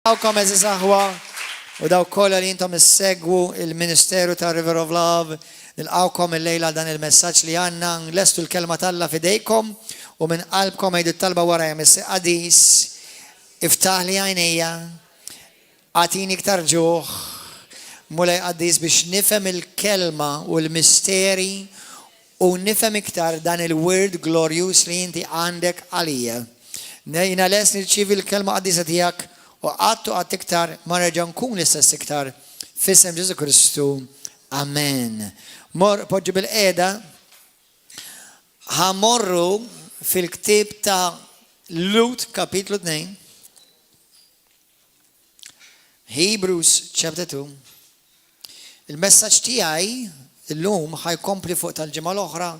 Għawkom eżiz aħwa u daw kolla li jintom s-segwu il-Ministeru ta' River of Love, nilqawkom il-lejla dan il-messaġġ li għanna, nlestu l-kelma talla fidejkom u minn qalbkom għajdu talba wara jemessi qadis, iftaħ li għajnija, għatini iktar ġuħ, mulaj qadis biex nifem il-kelma u l-misteri u nifem iktar dan il-word glorious li jinti għandek għalija. Jina les nirċivi l-kelma qadisa tijak u għattu għat iktar marreġa nkun l-istess iktar fissem Ġesu Kristu. Amen. Poġġu bil-qeda ħamorru fil-ktib ta' Lut kapitlu 2, Hebrews chapter 2. Il-messaġġ tiegħi illum ħajkompli fuq tal-ġimgħa l-oħra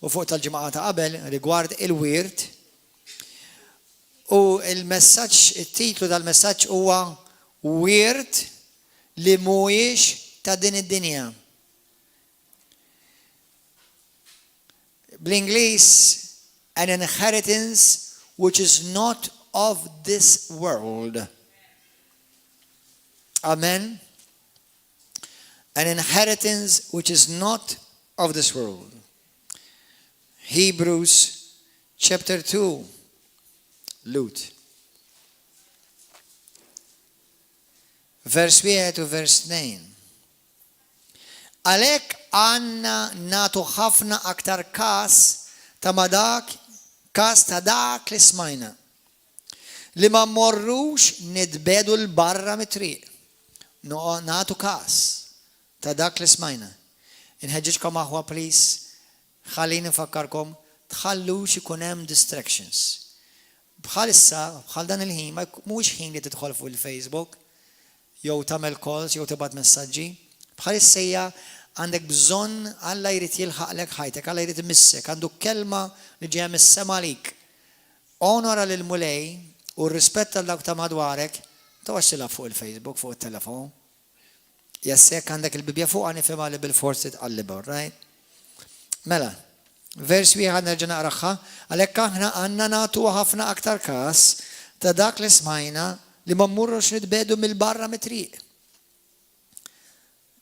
u fuq tal-ġimgħa ta' qabel rigward il-wirt. U il-messaġġ, it-titlu tal-messaġġ huwa wirt li mhuwiex ta' din id-dinja. Bl-Ingliż, an inheritance which is not of this world. Amen. An inheritance which is not of this world. Hebrews chapter 2. Lut. Vers 1 u vers 2. Għalek għanna natu ħafna aktar kas ta' dak li smajna. Li ma morrux nidbedu l-barra mit-triq. Natu kas ta' dak li smajna. Inħeġġiġkom aħwa, please, ħallini nfakkarkom, tħallux ikun hemm distractions. Bħal issa, bħal dan il-ħin, ma mhux ħin li tidħol fuq il-Facebook, jew tagħmel calls, jew tibgħat messaġġi. Bħal issejja għandek bżonn Alla jrid jilħaqlek ħajtek, Alla jrid imissek, għandu kelma li ġejja mis-sema għalik. Onora lil mulej u rrispetta l dawk ta' madwarek, tgħix tilgħab fuq il-Facebook, fuq it-telefon. Jessek għandek il-bibja fuq nifhimha li bil-forsi tqallibha, right? Mela, vers wieħed nerġa' naqraħħa, għalhekk aħna għandna nagħtu ħafna aktar każ ta' dak li smajna li ma mmurrux nitbedu mill-barra mit-triq.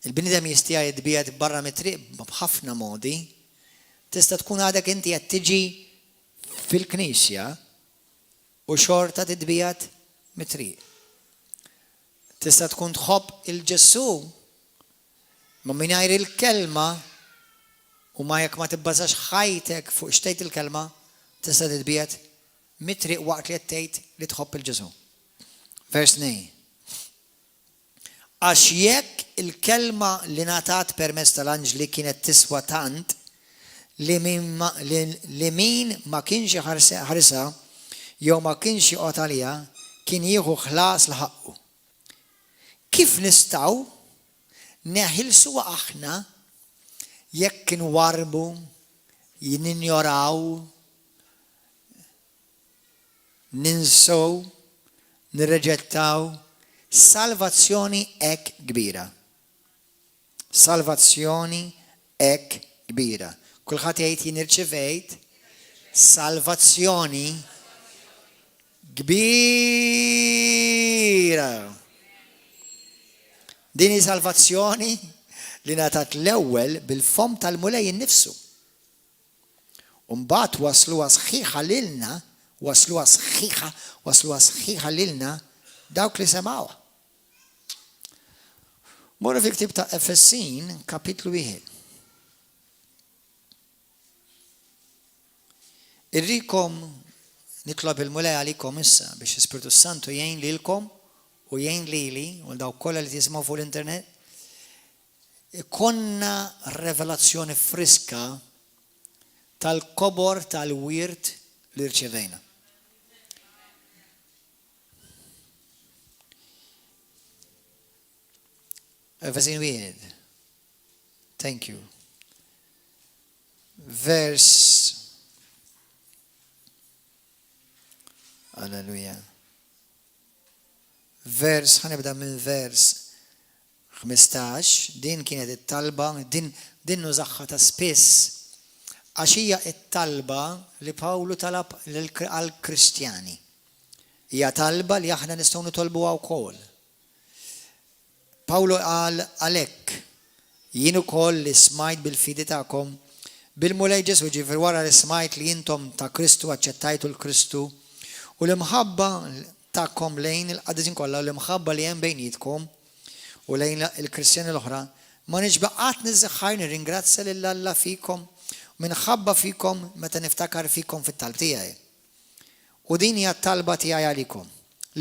Il-bniedem jistija jitbiegħed barra mit-triq b'ħafna modi. Tista' tkun għadek inti qed tiġi fil-knisja u xorta titbiegħed mit-triq. Tista' tkun tħobb il-Ġesu ma mingħajr il-kelma u ma jekk ma tibbażax ħajtek fuq xtejt il-kelma, tista' titbiegħed mit-triq waqt li qed tgħid li tħobb il-Ġesu. Vers 2. Għax jekk il-kelma li ngħatat permezz tal-anġli kienet tiswa tant li min ma kienx ħarisa jew ma kienx joqgħod għaliha kien jieħu ħlas l-ħaqqu. Kif nistgħu neħilsu aħna jekk inwarbu, ninjoraw, ninsow, nirreġettaw salvazzjoni hekk kbira. Salvazzjoni hekk kbira. Kulħadd jgħid jien irċevejt salvazzjoni kbira. Din hi salvazzjoni li ngħatat l-ewwel bil-fom tal-mulej innifsu. Mbagħad wasluha sħiħa lilna, wasluha sħiħa lilna dawk li semgħuha. Morru fil-ktieb ta' Efesin kapitlu 1. Irrikom nitlob il-mulej għalikom issa biex Ispiritu Santu jgħin lilkom u jgħin lili u dawk kollha li tisimgħu fuq l-internet. Konna revelazzjoni friska tal-kobor tal-wirt li rċevejna. Efesin 1. Thank you. Alleluja. Ħanibda minn vers 15, din kienet it-talba, din nużaħħa ta' spiss, għax hija it-talba li Pawlu talab għall-Kristjani. Hija talba li aħna nistgħu nitolbuha wkoll. Pawlu qal għalhekk jien ukoll li smajt bil-fidi tagħkom bil-mulej Ġesu ġifier wara li smajt li intom ta' Kristu aċċettajtu l-Kristu u l-imħabba tagħkom lejn il-qadisin kollha u l-imħabba li hemm bejnietkom u lejn il-Kristjani l-oħra ma nixbaqat niżħar nirringrazzja lil Alla fikom minħabba fikom meta niftakar fikom fit-talb tiegħi. U din hija t-talba tiegħi għalikom.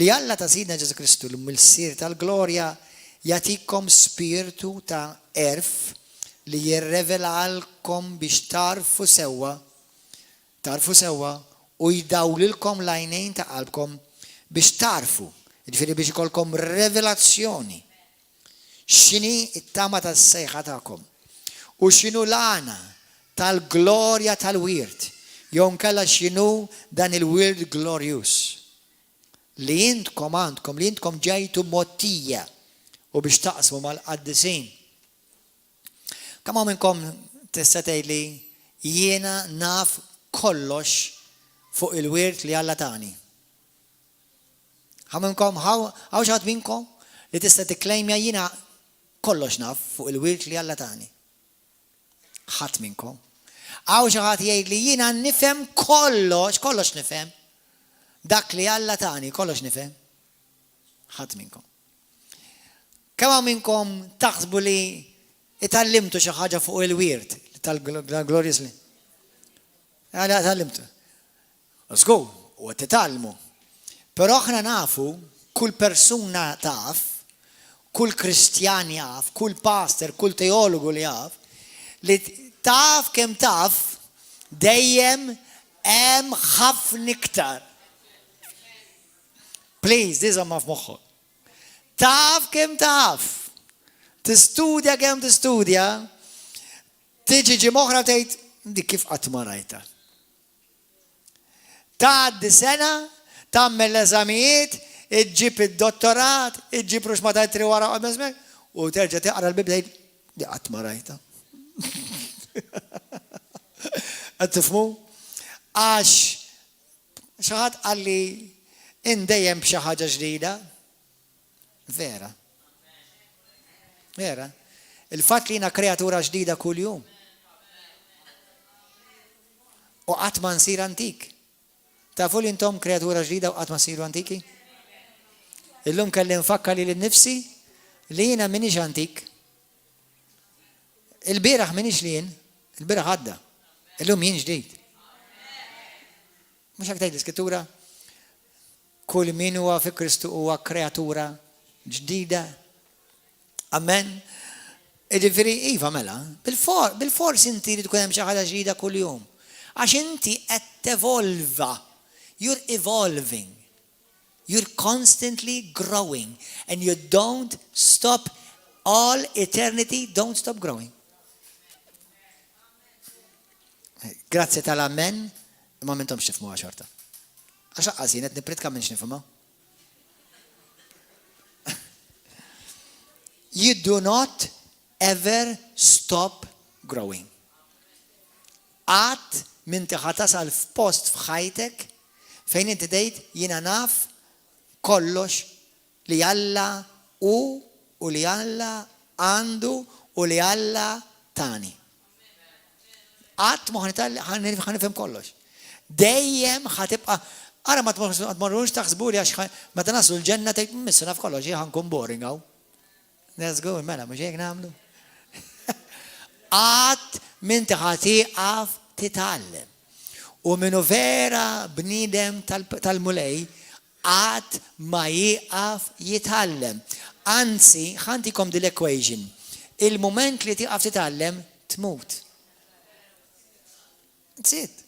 Li Alla ta' Sidna Ġesu Kristu l-Missier tal-Glorja jagħtikom spiritu ta' erf li jirrevelalkom biex tarfu sewwa u jdawlilkom l-għajnejn ta' qalbkom biex tarfu, jiġifieri biex ikolkom revelazzjoni x'inhi t-tama tas-sejħa tagħkom u x'inhu l-għana tal-glorja tal-wirt jew nkella x'inhu dan il-wirt glorious li intkom għandkom li intkom ġejtu mottija u biex taqsmu mal-qaddisin. Kemm minnkom tista' tgħidli jiena naf kollox fuq il-wirt li Alla tani. Minnkom hawn xi ħadd minnkom li tista' tikklejmja jiena kollox naf fuq il-wirt li Alla tani. Ħadd minnkom. Hawn xi ħadd jgħidli jiena nifhem kollox nifhem. Dak li Alla tani kollox nifhem. Ħadd minnkom. Kemm minnkom taħsbu li itallimtu xi ħaġa fuq il-wirt tal-glorious li? Għala tallimtu. Żgur, u titgħallmu. Però aħna nafu, kull persuna taf, kull Kristjan jaf, kull pastor, kull teologu li jaf, li taf kemm taf dejjem hemm ħafna iktar. Please, diżomma f'moħħok. Taf kemm taf. Tistudja kemm tistudja, tiġi ġimgħa oħra tgħid dik kif qatt ma rajtha. Tgħaddi sena, tagħmel l-eżamijiet, iġġib id-dottorat, iġġib rux ma tajtri wara qabel u terġa' taqra l-Bibja tgħid dik qatt ma rajtha. Qed tifhmu? Għax xi ħadd qal li indejjem b'xi ħaġa ġdida. Vera. Vera. Il-fatt li jiena kreatura ġdida kuljum. U qatt ma nsir antik. Tafu li intom kreatura ġdida u qatt ma nsiru antiki? Illum kelli nfakkar li l-nifsi li jiena m'iniex antik. Il-bieraħ m'iniex li jien, il-bieraħ għadda. Illum jien ġdid. Mhux hekk tgħid l-Iskrittura? Kull min huwa fi Kristu huwa kreatura ġdida. Amen. Jiġifieri iva mela, bil-fors inti tkun hemm xi ħaġa ġdida kuljum. Għax inti qed tevolva. You're evolving. You're constantly growing and you don't stop all eternity, don't stop growing. Grazie tal-amen, ma mintomx tifmu għaxorta. Għaxa għazin, għet nipritka minx nifmu. You do not ever stop growing. Għat minn tiħatasal f'post f'ħajtek fejn inti dejt jiena naf kollox li Alla u li Alla għandu u li Alla tani. Għat ħanifhem kollox. Dejjem ħatibqa' ara ma tmorrux taħsbu li għax meta naslu l-ġenna tgħid missu naf kollox jien ħankun boring hawn. Let's go, mela, mhux hekk nagħmlu. Għat minn tiħatiqaf titgħallem. U minnu vera bniedem tal-mulej għat ma jiqaf jitgħallem. Anzi, ħantikom dil-equation. Il-moment li tiqaf titgħallem tmut. That's it.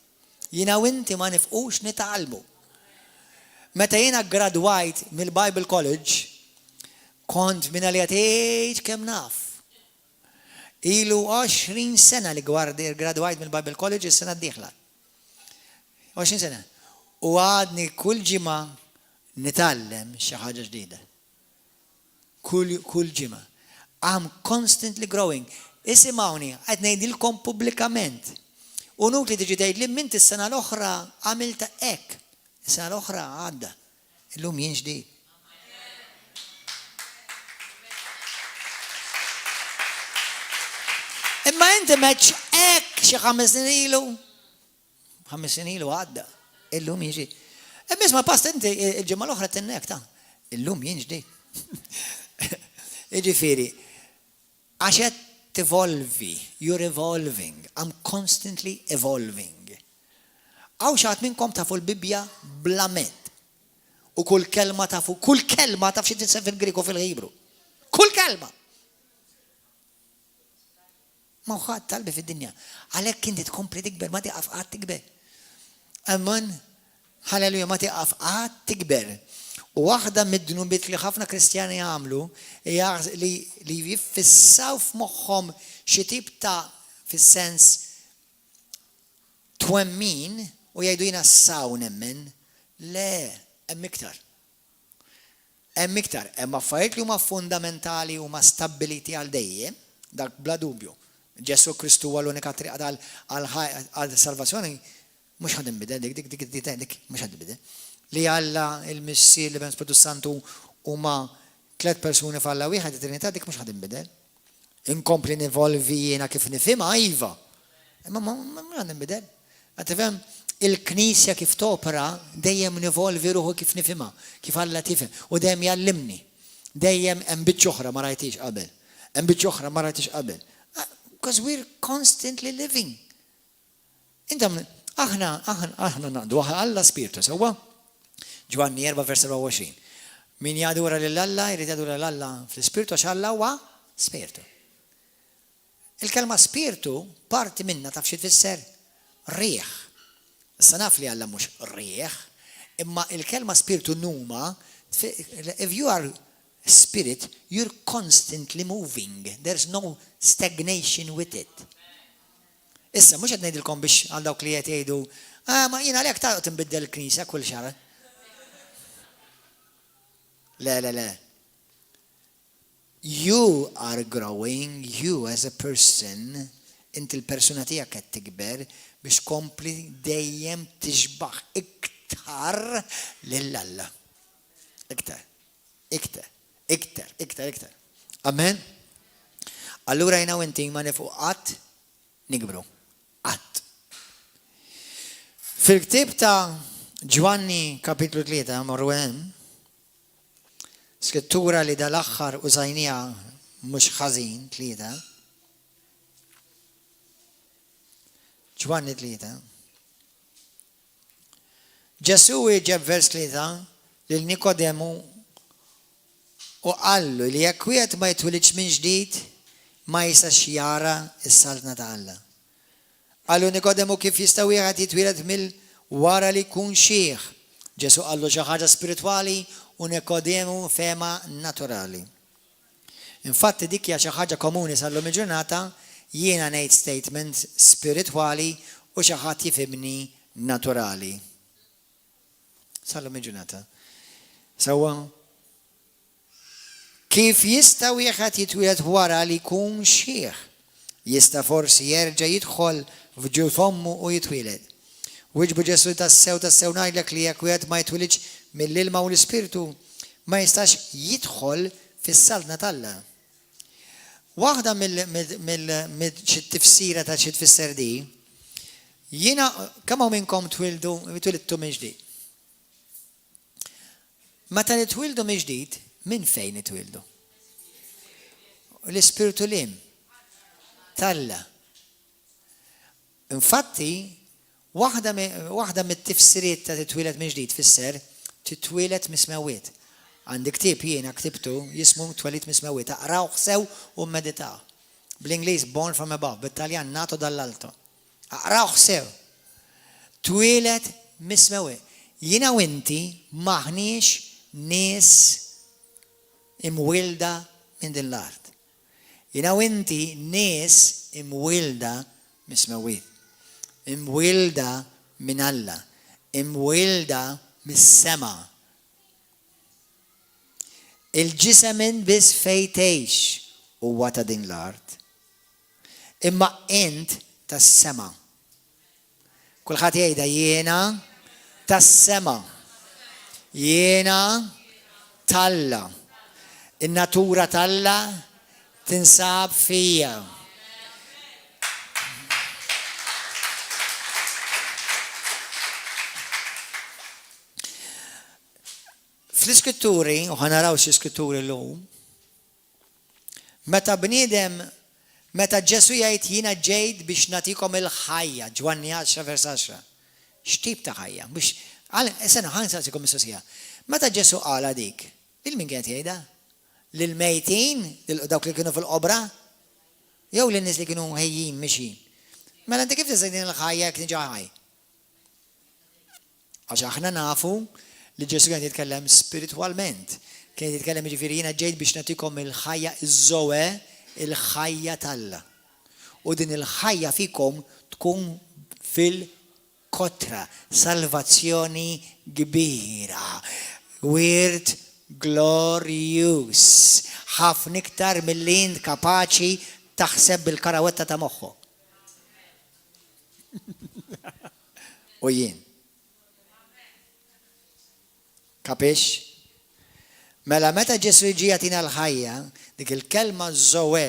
Jiena u inti ma nifqux nitgħallmu. Meta jiena gradwajt mill-Bible College, kont minn li għatejt kem naf. Ilu 20 sena li gradwajt mill-Bible College is-sena d-dieħla. 20 sena. U għadni kull ġimgħa nitgħallem xi ħaġa ġdida. Kull ġimgħa. I'm constantly growing. Isimgħuni, qed ngħidilkom pubblikament. U nukli tiġi tgħidli mint is-sena l-oħra għamilta hekk. Is-sena l-oħra għadda. illum jien ġdid. Imma inti meċ hekk xi 5 snin ilu. 5 snin ilu għadda. Illum jien ġdid. Imma isma' past inti il-ġimgħa l-oħra tinnek ta' illum jien ġdid. Jiġifieri, għax qed tevolvi, you're evolving, I'm constantly evolving. Għaw xaħat minnkom tafu l-Bibja blamet. U kull kelma tafu xi tinsef fil-Griku fil-Ħibru. Kull kelma. Ma uħad talbi fid-dinja. Għalhekk inti tkompli tikber, ma tiqaf qatt tikber. Amman, ħalleluja, ma tiqaf qatt tikber. U waħda mid-dnubiet li ħafna Kristjani jagħmlu hija li jiffissaw f'moħħhom xi tip ta' fis-sens twemmin u jgħidu jiena saw nemmen. Le, hemm iktar. Hemm iktar, hemm affarijiet li huma fundamentali huma stabbiliti għal dejjem, dak bla dubju. Ġesu Kristu huwa l-unika triq għal salvazzjoni mhux ħad inbidel dik mhux ħad inbidel. Li Alla il-Missier li ben Spiritu Santu huma 3 persuni f'Alla wieħed it-Trinità dik mhux ħad inbidel. Inkompli nivolvi jiena kif nifhimha iva. Imma ma nbidel. Għatifhem il-Knisja kif topera dejjem nivolvi ruħu kif nifhimha, kif Alla tifhem u dejjem jallimni. Dejjem hemm biċċ oħra ma rajtix qabel. Hemm biċċ oħra ma rajtix qabel. Because we're constantly living. Intom aħna naqdu Alla Spiritu sewwa. Ġwanni 4 vers 27. Min jadura lill-Alla, jrid jadura lill-Alla fl-Spiritu għax Alla huwa Spiritu. Il-kelma Spiritu parti minna taf xi tfisser riħ. Issa naf li Alla mhux riħ, imma il-kelma Spiritu numa, if you are spirit, you're constantly moving. There's no stagnation with it. Issa mhux qed ngħidilkom biex għal dawk li qed jgħidu, ma jiena għalhekk ta' tinbiddel il-Knisja kull xahar. Le. You are growing, you as a person, inti l-persuna tiegħek qed tikber biex kompli dejjem tixbaħ iktar lill-Alla. Iktar. Amen? Allura jina u inti ma nifu qatt nikbru. Qatt. Fil-ktib ta' Ġwanni kapitlu 3 morru hemm skrittura li dal-aħħar użajnija mhux ħażin 3. Ġwanni 3. Ġesu ġeb vers 3 lil Nikodemu u qallu li jekk wieħed ma jitwilidx minn ġdid ma jistax jara s-saltna ta' Alla. Qallu Nikodemu kif jista' wieħed jitwieled mill-wara li jkun xieħ. Ġesu qallu xi ħaġa spiritwali u Nikodemu fema naturali. Infatti dik hija xi ħaġa komuni sal-lum il-ġurnata jiena ngħid statement spiritwali u xi ħadd jifhimni naturali. Sal-lum il-ġurnata. Sewwa kif jista' wieħed jitwieled wara li jkun xieħ? Jista' forsi jerġa' jidħol f'ġuf ommu u jitwieled. Wiġbu Ġesu tassew ngħidlek li jekk wieħed ma jitwilidx mill-ilma u l-Ispiritu ma jistax jidħol fis-saltna ta' Alla. Waħda mill-tifsira ta' xi tfisser di, jiena kemm hawn minnkom twilidtu minn ġdid. Meta nitwildu minn ġdid, minn fejn nitwildu? L-Ispiritu lim ta' Infatti, waħda mit-tifsiriet ta' titwilet minn ġdid fisser titwilet mismewiet. Għandi ktieb jiena ktibtu jismu twilet mismewiet. Aqrawh sew u meditaw. Bl-Ingliż born from above, bit-Taljan nato dall-alto. Aqrawh sew. Twilet mismewiet. Jiena u inti maħniex nies imwilda minn din l-art. Jiena u inti nies imwilda mismewiet. Imwilda minn Alla, imwilda mis-sema. Il-ġisem biss fejn tgħix huwa ta' din l-art. Imma int tas-sema. Kulħadd jgħidha jiena tas-sema. Jiena talla. In-natura talla tinsab fija. Fl-iskritturi, u ħanaraw xi-iskritturi l-lum, meta bniedem, meta Ġesu jgħid jiena ġejt biex nagħtikom il-ħajja, Ġwanni 10 vers 10. X'tip ta' ħajja? Biex sena ħansaqsikom mistoqsija. Meta Ġesu qala dik, lil min kienet jgħidha? Lil mejtin, lil dawk li kienu fil-qobra? Jew lin nies li kienu ħejjin mixin? Mela inti kif tista' din il-ħajja jekk niġi ħaj? Għax aħna nafu li Ġesu kien jitkellem spiritualment. Kien jitkellem jiġifieri jiena ġejt biex nagħtikom il-ħajja iż-żowe, il-ħajja talla. U din il-ħajja fikom tkun fil-kotra, salvazzjoni kbira. Wirt glorious. Ħafna iktar milli int kapaċi taħseb bil-karawetta ta' moħħok. U jien. Kapix? Mela meta Ġesu jiġi jagħtina l-ħajja, dik il-kelma żowe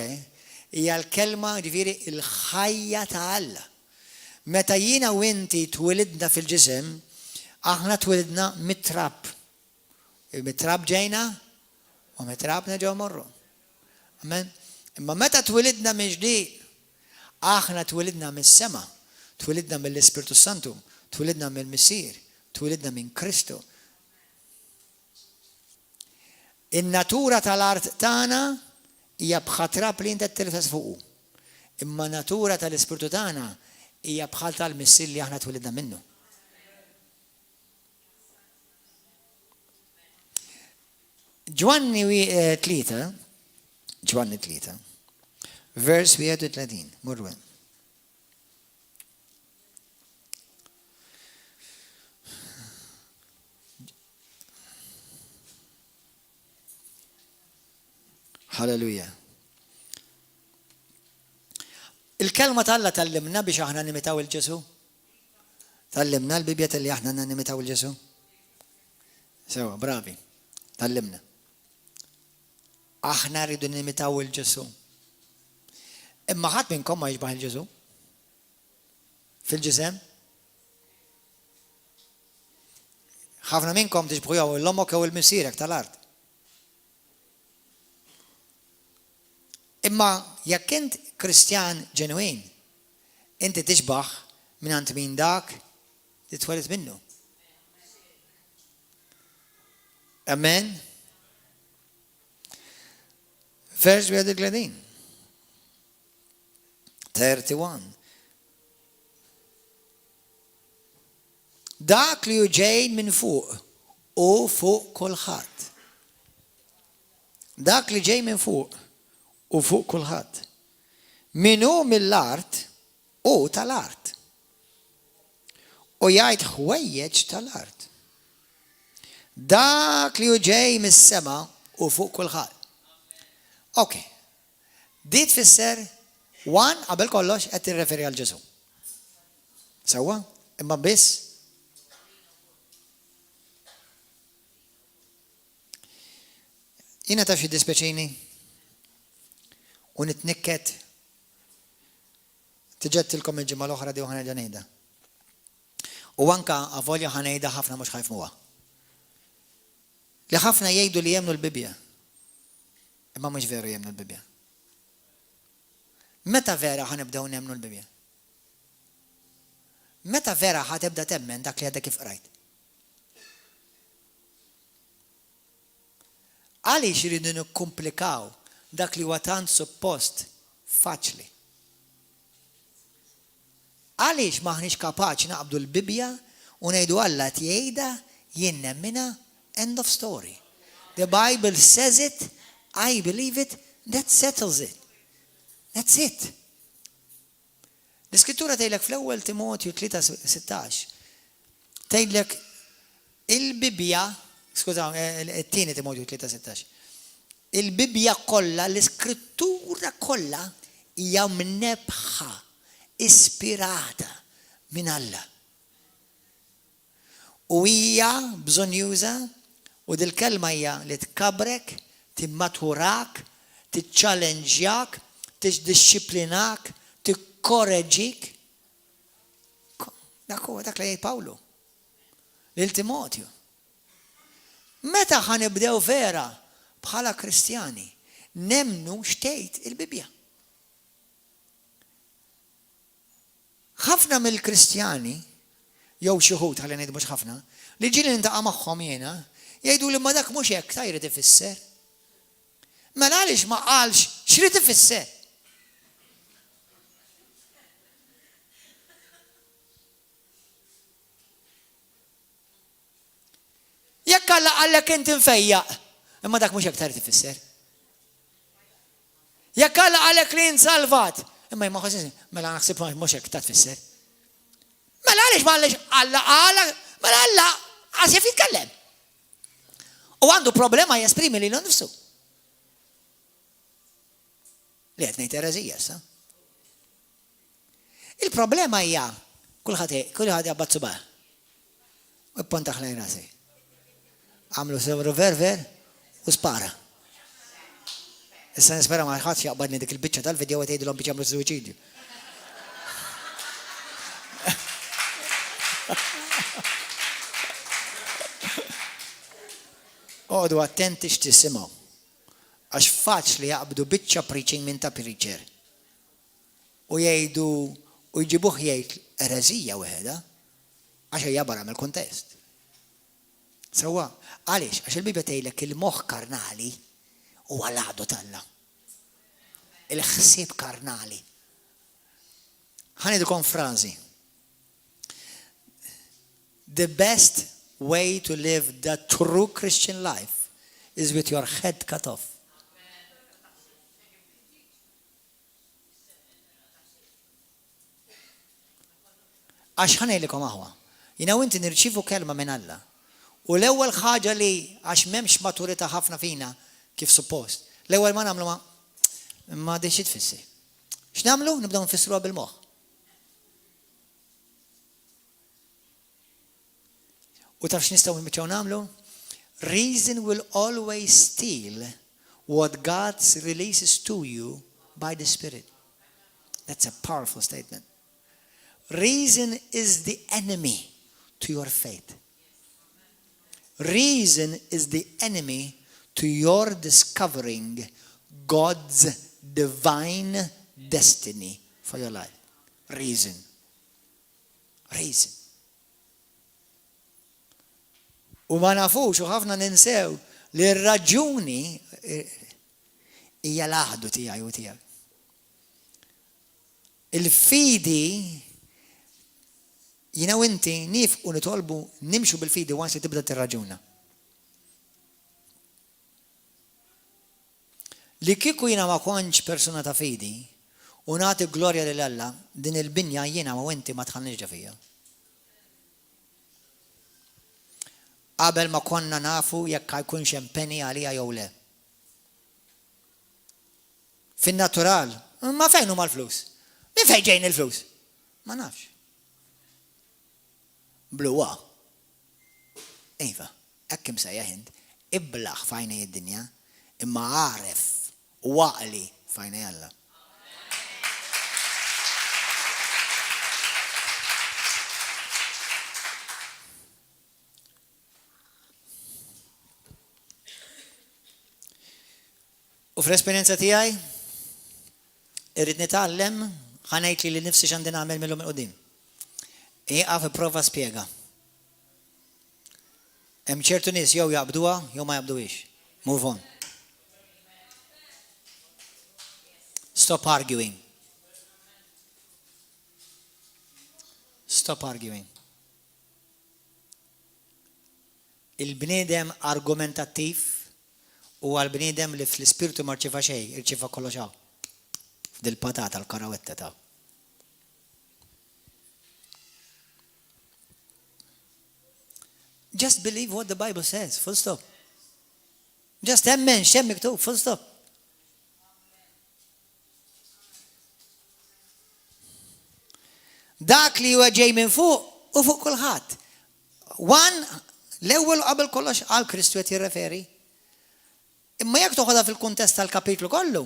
hija l-kelma ġifieri il-ħajja ta' Alla. Meta jiena u inti twilidna fil-ġisem, aħna twilidna mit-trab. Il-mit-trab ġejna u mit-trab neġgħu morru. Amen. Imma meta twilidna mill-ġdid, aħna twilidna mis-sema, twilidna mill-Ispirtu Santu, twilidna mill-Missier, twilidna minn Kristu. In-natura tal-art tagħna hija bħal trab li inti tilfes fuqu. Imma natura tal-Ispirtu tagħna hija bħal tal-Missier li aħna twilidna minnu. Ġwanni 3, vers 31, murwen. Halleluja. Il-kelma tal-Alla tallimna biex aħna nimitaw il-Ġesu? Tallimna l-Bibja li aħna nimitaw il-Ġesu? Sewa, bravi. Tallimna. Aħna rridu nimitaw il-Ġesu. Imma ħadd minnkom ma jiġbaħ il-Ġesu? Fil-ġisem? ħafna minnkom tixbħu jew l-omok jew il-missierek tal-art. Imma jekk int Kristjan ġenwin, inti tixbaħ mingħand min dak li twelid minnu. Amen. Vers 31. 31. Dak li ġej minn fuq u fuq kulħadd. Dak li ġej minn fuq u fuq kulħadd. Minnu mill-art u tal-art. U jgħid ħwejjeġ tal-art. Dak li ġej mis-sema u fuq kulħadd. Okay. Di tfisser qabel kollox qed tirreferi għal Ġesu. Sewwa? Imma biss jiena taf xi dispeċini u nitnikket tiġettilkom il-ġimgħa l-oħra di ħanerġa' ngħidha. U anke avolja ħanejda ħafna mhux ħajfmuha. Li ħafna jgħidu li jemnu l-Bibja. Imma mhux veru jemnu l-Bibja. Meta vera ħanibdew nemnu l-Bibja? Meta vera ħatibda temmen dak li għadha kif qrajt? Għaliex iridu nikkumplikaw dak li huwa tant suppost faċli? Għaliex maħniex kapaċi naqbdu l-Bibja u ngħidu Alla tgħidha jien nemmina, end of story. The Bible says it, I believe it, that settles it. That's it. L-iskrittura tgħidlek fl-ewwel Timotju 3:16 tgħidlek il-Bibja, skużaw, it-tieni Timotju 3:16. Il-Bibja kollha, l-iskrittura kollha hija mnebħa, ispirata minn Alla. U hija bżonn juża u dil-kelma hija li tkabrek, timmaturak, tiċċallenġjak, tiddixxiplinak, tikkoreġik. Dak li jgħid Pawlu lil Timotju. Meta ħanibdew vera bħala Kristjani nemmnu xtejt il-Bibja. Ħafna mill-Kristjani, jew xi wħud ħalli ngħidu mhux ħafna, li ġieli nintaqa' magħhom jiena, jgħidu li ma dak mhux hekk ta' jrid ifisser. Mela għaliex ma qalx x'rid ifisser? Jekk Alla qallek inti nfejjaq, imma dak mhux hekk ta' jrid ifisser. Jekk Alla qallek li insalvat, imma jma ħossi, mela naħseb mhux hekk ta' tfisser. Mela għaliex ma għaliex Alla qala, mela Alla għasjef jitkellem. U għandu problema jesprimi li l-nifsu. Li qed ngħid ereżija sa. Il-problema hija kulħadd jabbat subah. U ppontaħ lejn rasi. Għamlu sewru verver u spara. Issa nispera ma ħadd jaqbadni dik il-biċċa tal-video qed jgħidulhom biex jagħmlu suwiċidju. Għodu attenti x'tisimgħu. Għax faċli jaqbdu biċċa preaching minn ta' preacher. U jgħidu u jġibuh jgħid ereżija weħeda għax hija barra mill-kuntest. Sewwa, għaliex għax il-Bibja tgħidlek il-moħħ karnali huwa l-għadu tal-Alla. Il-ħsieb karnali. Ħanidilkom frażi. The best way to live the true Christian life is with your head cut off. Għax ħanejlikom aħwa. Jina u inti nirċivu kelma minn Alla. U l-ewwel ħaġa li għax m'hemmx maturità ħafna fina kif suppost. L-ewwel ma nagħmlu ma dejx tfissi. X'nagħmlu? Nibdew nfissruha bil-moħħ. U taf x'nistgħu nibdew nagħmlu? Reason will always steal what God releases to you by the Spirit. That's a powerful statement. Reason is the enemy to your faith. Reason is the enemy to your discovering God's divine destiny for your life. Reason. Reason. U ma nafux u ħafna ninsew li r-raġuni hija l-aħdu tiegħi u tiegħek. Il-fidi jina u inti nifqu nitolbu nimxu bil-fidi once li tibda tirraġuna. Li kieku jina ma konċ persuna ta' fidi u nagħti glorja lil Alla, din il-binja jiena ma inti ma tħannix fija. Qabel ma konna nafu jekk jkunx hemm penny għalija jew le. Fin-natural, ma fejn huma l-flus? Min fejn ġejn il-flus? Ma nafx. Bluwa. Iva, hekk imsejjaħ int, iblaħ f'għajnej id-dinja, imma għaref u għaqli f'għajnej Alla. U fl-esperienza tiegħi irrid nitgħallem ħanejt li nifsi x'għandi nagħmel minnhom il-qudiem. Iqaf ipprova spjega. Hemm ċertu nies jew jaqbduha jew ma jaqbduhiex. Move on. Stop arguing. Stop arguing. Il-bniedem argumentattiv u għal-bniedem li fl-ispirtu ma rċiva xejn, irċiva kollox hawn. F'dil-patata l-karawetta ta'. Just believe what the Bible says, full stop. Just emmen x'hemm miktub, full stop. Dak li huwa ġej minn fuq u fuq kulħadd. l-ewwel qabel kollox għal Kristu qed jirreferi. Imma jekk toħodha fil-kuntest tal-kapitlu kollu,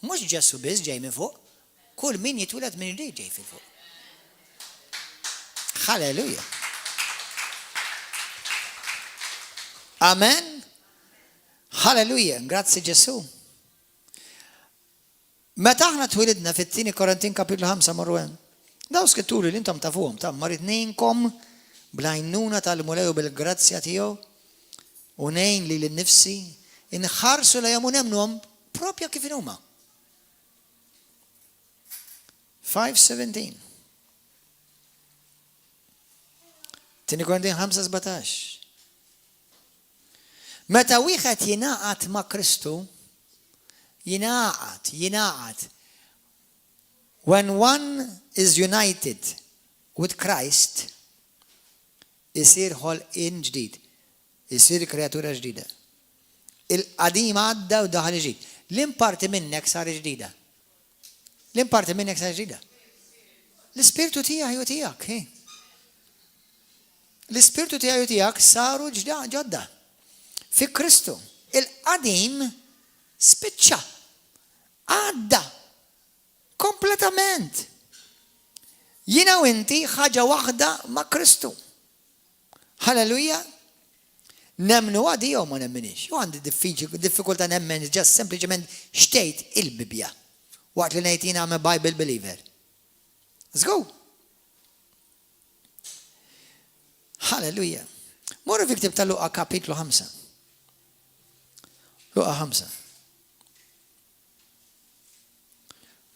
mhux Ġesu biss ġej minn fuq, kull min jitwiled minn ġdid ġej fil fuq. Halleluja. Amen. Halleluja. Grazzi Ġesu. Meta aħna twilidna fit-2 Korintin kapitlu 5 marru hemm. Daw skritturi li intom tafuhom ta' marit nejnkom bl-għajnuna tal-mulew bil-grazzja tiegħu u nejn li l-nifsi inħarsu la jamu nemnuhom propja kif huma. 5:17. 2 Korintin 5:17. Meta wieħed jingħaqad ma' Kristu, jingħaqad. When one is united with Christ, isir ħolqien ġdid, isir kreatura ġdida. Il-qadim għadda u daħal ġdid. L-imparti minnek sar ġdida. L-imparti minnek sar ġdida. L-ispirtu tiegħi u tiegħek. L-ispirtu tiegħi u tiegħek saru ġodda. Fi Kristu. Il-qadim spiċċa. Għadda. Kompletament. Jiena u inti ħaġa waħda ma' Kristu. Halleluja. Nemnu għadi jew ma nemminix. U għandi diffikulta nemmen just sempliċement xtejt il-Bibja. Waqt li ngħid jiena am a Bible believer. Let's go. Halleluja. Morru fi ktib ta' Luqa kapitlu 5. Luqa 5.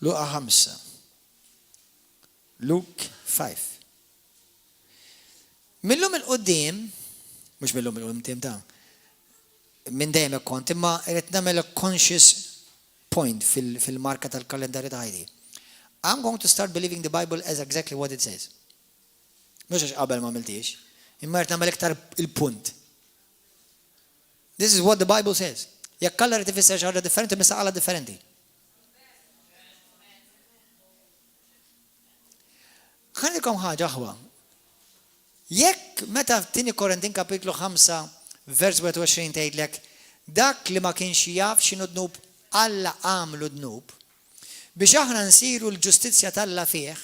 Luqa 5. Luke 5. Millum il-qoddim, mux millum il-qoddim ta' minn dejjem kont, imma rrid nagħmel a conscious point fil-marka tal-kalendarju ta' ħajti. I'm going to start believing the Bible as exactly what it says. Mux għax qabel ma għamiltix, imma rrid nagħmel iktar il-punt. This is what the Bible says. Jekk Alla rrid ifisser xi ħaġa differenti, misa Alla differenti. Ħanikom ħaġa ħwa. Jekk meta 2 Korintin kapitlu 5 vers 21 tgħidlek dak li ma kienx jaf x'inhu dnub Alla għamlu dnub biex aħna nsiru l-ġustizzja tal-Alla fih.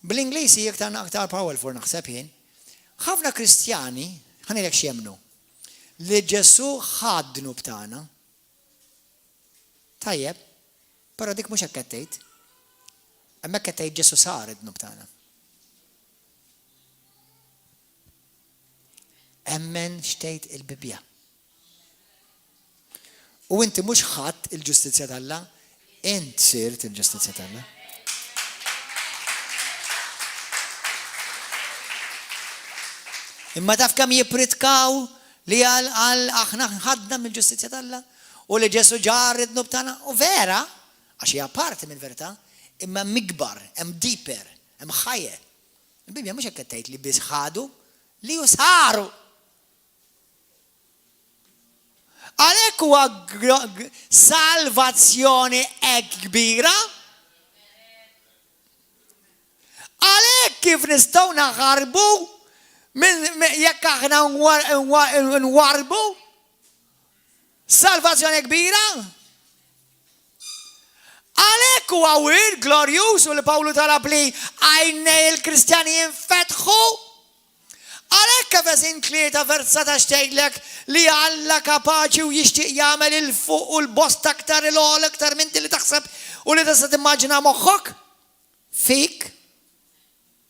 Bl-Ingliżi aktar powerful naħseb jien. Ħafna Kristjani ħanilek x'jemnu li Ġesu ħad dnub tagħna. Tajjeb, però dik mhux hekk qed tgħid. Hemmhekk qed tgħid Ġesu sar id-dnub tagħna. Emmen xtejt il-Bibja. U inti mhux ħadd il-ġustizzja tal-Alla, int sirt il-ġustizzja tal-Alla. Imma taf kemm jippritkaw li għal aħna ħadna mill-ġustizzja tal-Alla u li Ġesu ġar id-dnub tagħna u vera għax hija parti mill-verità imma mikbar, hemm deeper, hemm ħajja. Il-Bibja mhux hekk qed tgħid li biss ħadu li saru. Għalhekk huwa salvazzjoni hekk kbira. Għalhekk kif nistgħu naħarbu jekk aħna nwarbu salvazzjoni kbira. Għalhekk huwa wir glorjuż u li Pawlu talab li għajnej il-Kristjani jinfetħu. Għalhekk Efesin 3 vers 17 tgħidlek li Alla kapaċi u jixtieq jagħmel il-fuq u l-bost aktar il-għol aktar minn li taħseb u li tista' timmaġina moħħok fik.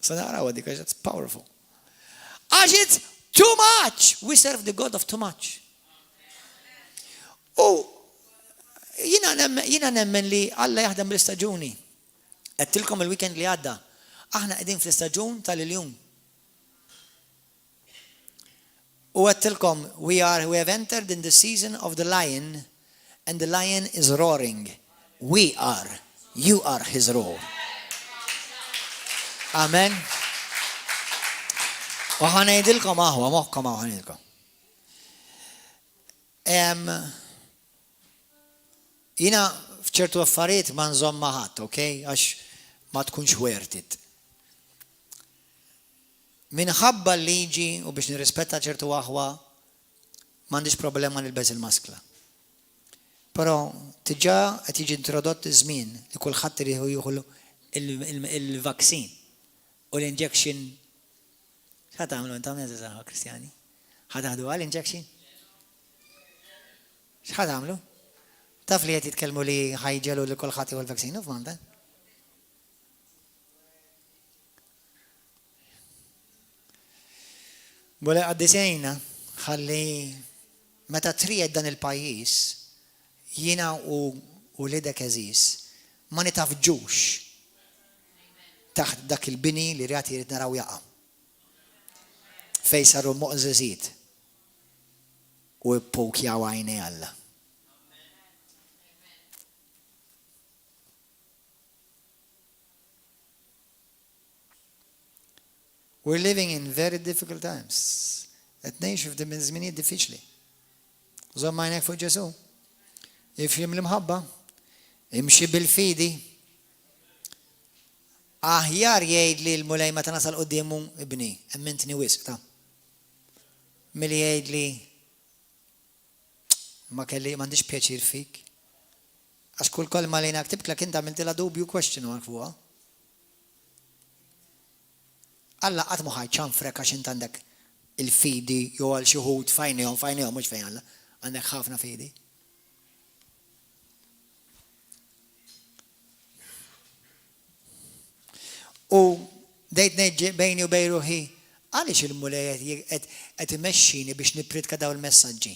Sa naraw dik għax it's powerful. Għax it's too much. We serve the God of too much. U jina nemmen li Alla jaħdem bl-istaġuni. Għedtilkom il-weekend li għadda. Aħna qegħdin fl-istaġun tal-iljum. U għedtilkom, we have entered in the season of the lion and the lion is roaring. You are his roar. Amen. U ħanajdilkom aħwa, moħkom aħwa ħanajdilkom. Jina fċertu affarijiet ma nżomm maħat, ok? Għax ma tkunx worth it. minħabba l-liġi u biex nirrispetta ċertu waħwa m'għandix problema nilbes il-maskla. Però tiġà qed jiġi introdott żmien li kulħadd iridu jieħu il-vaksin u l-injection. X'ħad tagħmlu intom eżaż Kristjani? Ħad taħdu għall-injection? X'ħad tagħmlu? Taf li qed jitkellmu li ħajġelu li kulħadd jieħu l-vaksin u f'Malta? Bola għaddisejna ħalli meta tried dan il-pajjiż jiena u lidek eżis ma nitafġux taħt dak il-bini li rjat jirid naraw jaqa' fejn saru moqżeżiet u ppukjaw għajnej Alla. We're living in very difficult times. Qed ngħixu f'din żminijiet diffiċli. Żomm għajnek fuq Ġesu. Ifhim l-imħabba, imxi bil-fidi. Aħjar jgħidli l-mulej meta nasal qudiemu ibni, emmintni wisq ta'. Milli jgħidli ma kelli m'għandix pjaċir fik. Għax kull kolma li naktibklek inti għamiltilha dubju question mark fuqha. Alla qatt ma ħajċanfrek għax int għandek il-fidi jew għal xi wħud fajnihom mhux fejn Alla, għandek ħafna fidi. U dejt neġġi bejni u bejn ruħi, għaliex il-mulej qed imexxini biex nippridka dawn il-messaġġi.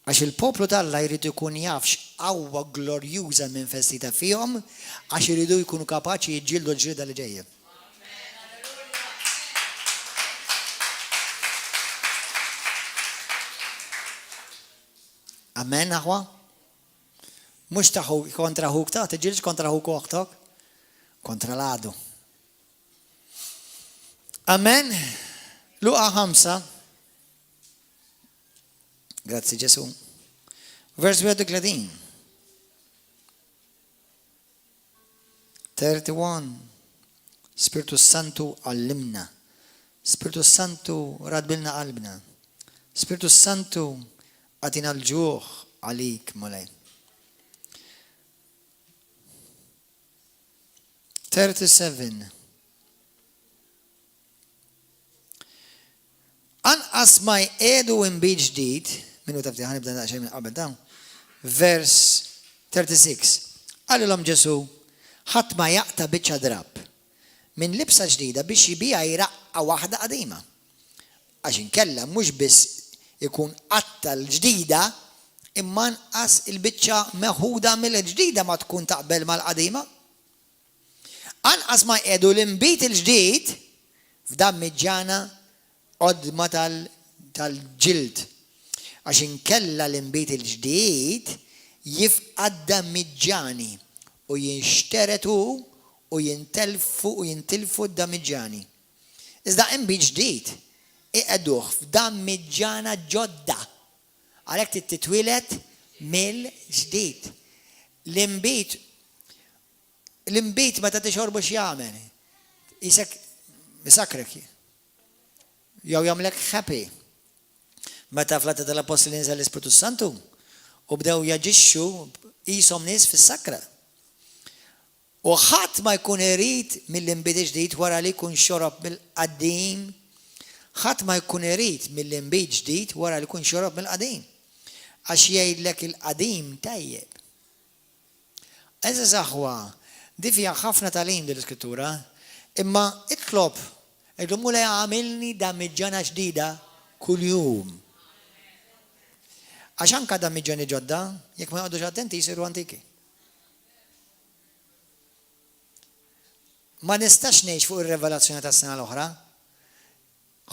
Għax il-poplu tal-Alla jrid ikun jafx qawwa glorjuża minfestita fihom għax iridu jkunu kapaċi jiġġieldu l-ġrieda li ġejja. Amen, aħwa? Mux taħu kontra ħuk ta' tiġilx kontra ħuk uħtok? Kontra l-għadu. Amen. Luqa 5. Grazzi Ġesu. Vers 31. 31. Spiritu Santu għallimna. Spiritu Santu radbilna qalbna. Spiritu Santu għatina l-ġuħ għalik mulej. 37. Anqas ma jqedu imbit ġdid, minnu tafti ħanibda naqxaj minn qabel dawn, vers 36. Għallilhom Ġesu, ħadd ma jaqta biċċa drab minn libsa ġdida biex jibija jraqqa waħda qadima. Għax inkella mhux biss ikun qatta l-ġdida imma nqas il-biċċa meħuda mill-ġdida ma tkun taqbel mal-qadima. Anqas ma jqedu l-imbit il-ġdid f'dam miġġana qodma tal-ġild. Għax inkella l-imbit il-ġdid jifqad dam miġġani u jinxteretu u jintilfu d-dam miġġani. Iżda imbit ġdid iqeduh f'dam miġġana ġodda. Għalhekk titwilet mill-ġdid. L-imbit meta tixorbu x'jagħmel. Isek misakrek. Jew jagħmlek happy. Meta fl-Atti tal-Apostoli nżel l-Ispiritu Santu u bdew jaġixxu qishom nies fis-sakra. U ħadd ma jkun irid mill-imbit ġdid wara li jkun xorob mill-qaddim. Ħadd ma jkun irid mill-imbit ġdid wara li jkun xorob mill-qadim. Għax jgħidlek il-qadim tajjeb. Eżaż aħwa, di fiha ħafna talim dil-Iskrittura, imma itlob, mulej għamilni damiġġana ġdida kuljum. Għax anke damiġġani ġodda, jekk ma jqgħodux attenti jsiru antiki. Ma nistax ngħix fuq ir-revelazzjoni tas-sena l-oħra.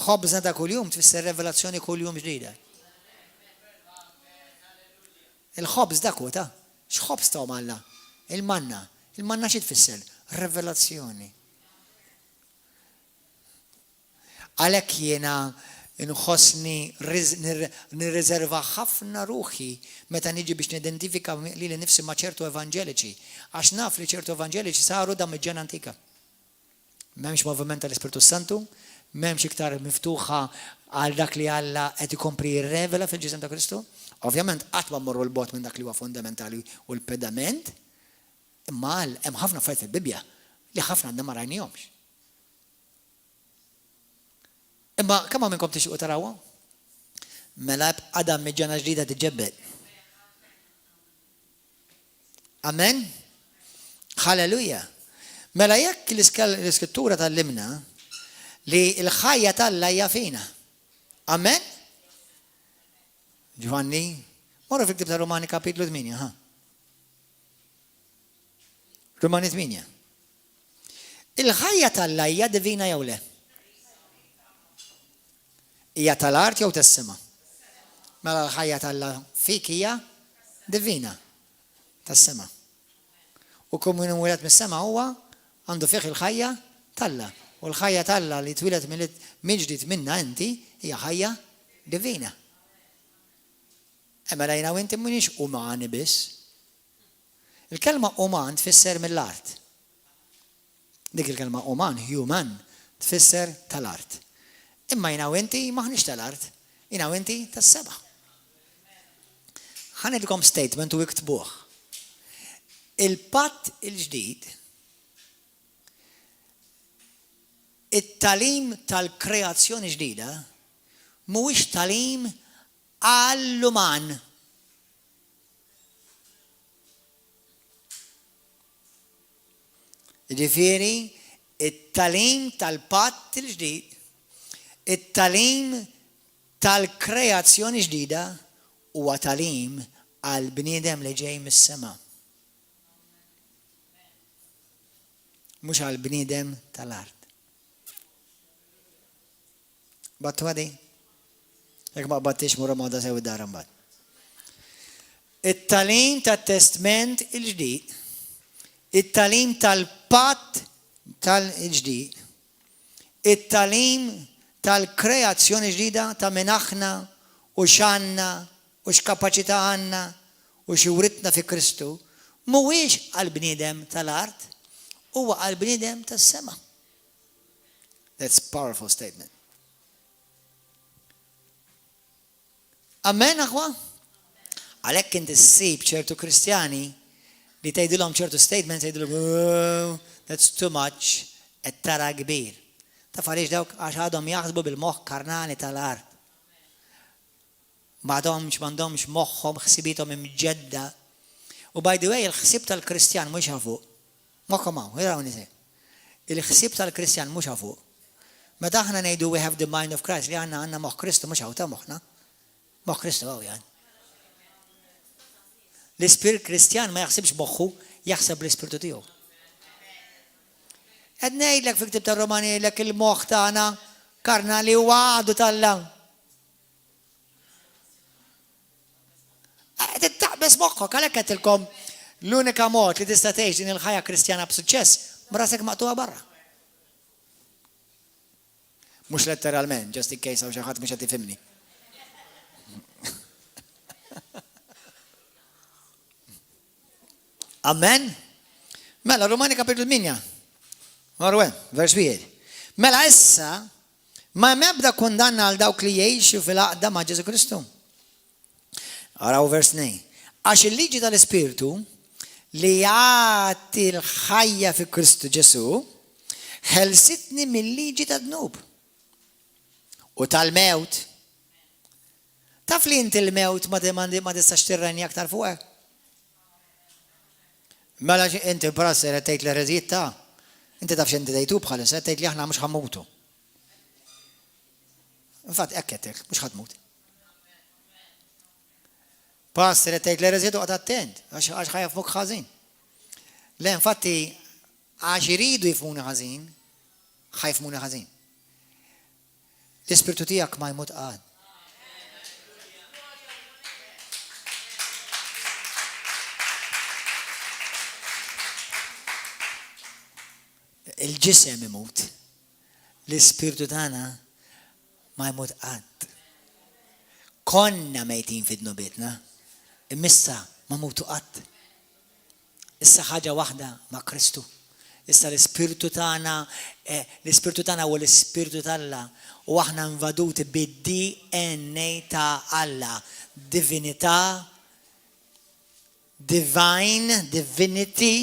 Ħobżna ta' kuljum tfisser revelazzjoni kuljum ġdida. Il-ħobż dak ta' x'ħobż ta' Alla? Il-manna. Il-manna xi tfisser? Revelazzjoni. Għalhekk jiena inħossni nirriserva ħafna ruħi meta niġi biex nidentifika lili nifsi ma' ċertu evanġeliċi. Għax naf li ċertu evanġeliċi saru dam miġġana antika. M'hemmx moviment tal-Ispiritu Santu, m'hemmx iktar miftuħa għal dak li Alla qed ikompli jirrevela fil-ġisem ta' Kristu. Ovvjament qatt ma mmorru l-bot minn dak li huwa fundamentali u l-pedament, imma hemm ħafna affarijiet fil-Bibja li ħafna għandna ma rajnihomx. Imma kemm minnkom tixtiequ tarawha? Mela Adam miġġana ġdida tiġġebbed. Amen? Halleluja. Mela jekk l-iskrittura tal-limna li l-ħajja tal-Alla hija fina. Amen? Giovanni, morru fil-ktib ta' Romani kapitlu 8, ha? Romani 8. Il-ħajja tal-Alla hija divina jew le? Hija tal-art jew tas-sema? Mela l-ħajja tal-Alla fik hija divina tas-sema. U kum min wieled mis-sema huwa għandu fih il-ħajja tal-Alla. U l-ħajja tal-Alla li twilet mill-ġdid minna inti hija ħajja divina. Imma lejna u inti mhux umani biss. Il-kelma uman tfisser mill-art. Dik il-kelma uman, human, tfisser tal-art. Imma jina u inti maħniex tal-art, jina u inti tas-seba. Ħanilkom statement u iktbuh. Il-patt il-ġdid, it-talim tal-kreazzjoni ġdida, mhuwiex talim għall-uman. Ġifieri, it-talim tal-patt il-ġdid, it-talim tal-kreazzjoni ġdida huwa talim għall-bniedem li ġej mis-sema. Mhux għall-bniedem tal-art. Battu għadi? Jekk ma battix mura moda sew id-dara mbagħad. It-talim tat-testament il-ġdid, it-talim tal-patt tal-ġdid, it-talim tal-kreazzjoni ġdida ta' minn aħna u x'għandna u x'kapaċità għandna u x'uritna fi Kristu mhuwiex għall-bniedem tal-art, huwa għall-bniedem tas-sema. That's a powerful statement. Amen, aħwa? Għalhekk inti ssib ċertu Kristjani li tgħidilhom ċertu statements tgħidilhom, oh, that's too much, qed tara kbir. Taf għaliex dawk għax għadhom jaħsbu bil-moħħ karnani tal-art. M'għandhomx moħħhom ħsibithom imġedda. U by the way, il-ħsieb tal-Kristjan mhux hafuq. Moħħhom hawn, iraw nisej. Il-ħsieb tal-Kristjan mhux hafuq. Meta aħna ngħidu we have the mind of Christ li għandna moħħ Kristu mhux hawn ta' moħħna. Moħħ Kristu hawn jan. L-ispirit Kristjan ma jaħsibx moħħu, jaħseb l-ispiritu tiegħu. Qed ngħidlek fi ktib tar-Romani lek il-moħħ tagħna karnali huwa għadu tal-Alla. Qed taqbes moħħok għalhekk qedtilkom l-unika mod li tista' tgħix din il-ħajja Kristjana b'suċċess b'rasek maqtuha barra. Mhux letteralment, just in case hawn xi ħadd mhux qed ifhimni. Amen? Mela, Romani kapitlu 8. Marwen, vers 1. Mela issa, ma mebda kundanna għal dawk li jgħixu fil-aqda ma' Ġesu Kristu. Araw vers 2. Għax il-liġi tal-Ispiritu li jagħti l-ħajja fi Kristu Ġesu ħelsitni mill-liġi tad-dnub u tal-mewt. Taf li inti l-mewt ma tistax tirreni aktar fuqek? Mela inti prasser qed tgħid l-ereżijiet ta' inti taf x'inti dejtu bħalissa qed tgħid li aħna mhux ħammutu. Infatt hekk qedtek, mhux ħadmut. Passer qed tgħid l-ereżijiet oqgħod attent għax ħajafmuk ħażin. Le infatti għax iridu jifhmuni ħażin, ħajfhmuni ħażin. L-ispirtu tiegħek ma jmut qad. Il-ġisem imut, l-ispirtu tagħna ma jmut qatt. Konna mejtin fid-nubitna, imissa ma mutu qatt. Issa ħaġa waħda ma' Kristu. Issa l-ispirtu tagħna u l-ispirtu tal-Alla u aħna nvaduti bid-DNA ta' Alla, divinità, divinity,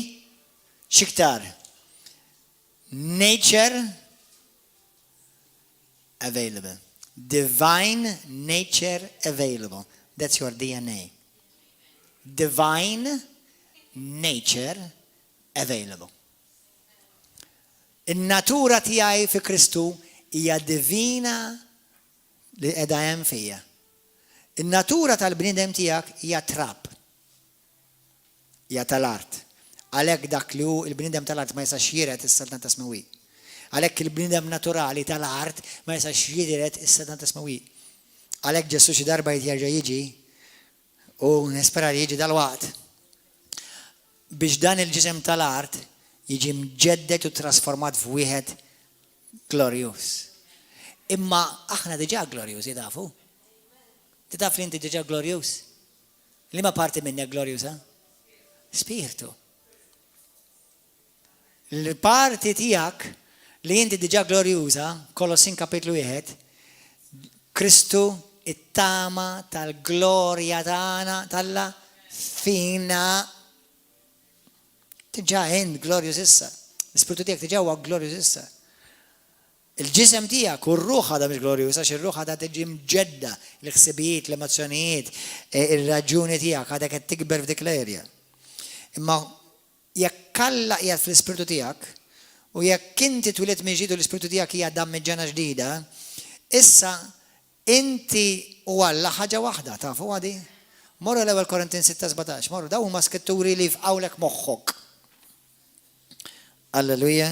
xiktar, nature available, divine nature available. That's your DNA. Divine nature available. In-natura tiegħi fi Kristu hija divina li qiegħda hemm fija. In-natura tal-bniedem tiegħek hija trap. Hija tal-art. Għalhekk dak li hu il-bniedem tal-art ma jistax jiret is-Satan tasmawi. Għalhekk il-bniedem naturali tal-art ma jistax jiret is-Satan tasmawi. Għalhekk Ġesu xi darba jerġa' jiġi u nispera li jiġi dal-waqt biex dan il-ġisem tal-art jiġi mġeddet u trasformat f'wieħed glorjus. Imma aħna diġà glorjużi tafu. Taf li inti diġà glorjus? Liema parti minnek glorjusa? Spiritu. L-parti tiegħek li inti diġà glorjuża, Kolossin kapitlu 1, Kristu it-tama tal-glorja tagħna talla fina. Tiġà end glorjus issa. L-ispiritu tiegħek tiġà huwa glorjus issa. Il-ġisem tiegħek u r-ruħ għadha mhix glorjus għax ir-ruħ għadha tiġi mġedda l-ħsibijiet, l-emozzjonijiet, ir-raġuni tiegħek għadha qed tikber f'dik l-erja. Imma jekk Alla qiegħed fl-ispiritu tiegħek u jekk inti twilet minn ġdid u l-ispiritu tiegħek hija dammiġġana ġdida, issa inti u Alla ħaġa waħda, tafu għadi? Morru l-ewwel Korintin 6:17, morru dawn huma skritturi li f'qawlek moħħok. Alleluja.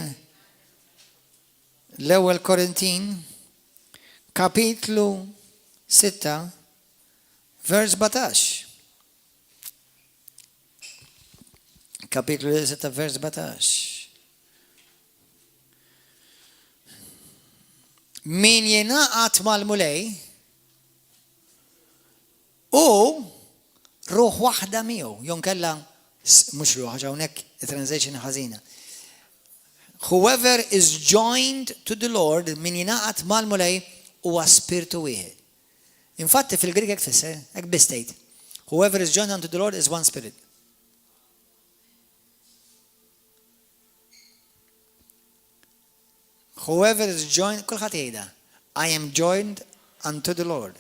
L-ewwel Korintin kapitlu 6 vers 17. Kapitlu 6 vers 17. Min jingħaqad mal-mulej u ruħ waħda miegħu, jew nkella mhux ruħ hawnhekk translation ħażina. Whoever is joined to the Lord, min jingħaqad mal-mulej huwa spiritu wieħed. Infatti fil-Grik hekk tfisser, hekk bistejt. Whoever is joined unto the Lord is one spirit. Whoever is joined, kulħadd jgħidha, I am joined unto the Lord.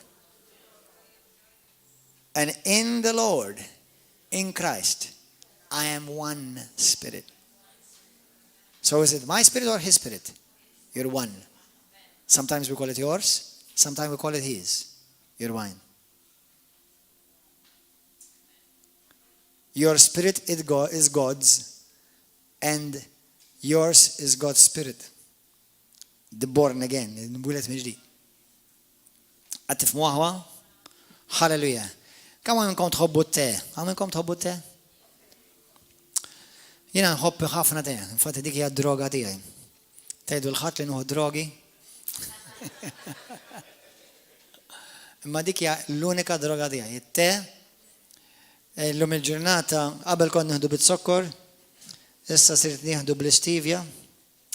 And in the Lord, in Christ, I am one spirit. So is it my spirit or his spirit? You're one. Sometimes we call it yours, sometimes we call it his. You're one. Your spirit is God's, and yours is God's spirit. The born again, nbulet mġdi. Għattif muħwa? Halleluja. Kam għamilkom tħobbu t-te? Għamilkom tħobbu t-te? Jena nħobbi ħafna te, infatti dik hija droga tiegħi. Tgħidu l-ħadd li nuħu drogi. Imma dik hija l-unika droga tiegħi. Te llum il-ġurnata qabel kont nieħdu bit-sokkor, issa sirt nieħdu bl-istevia.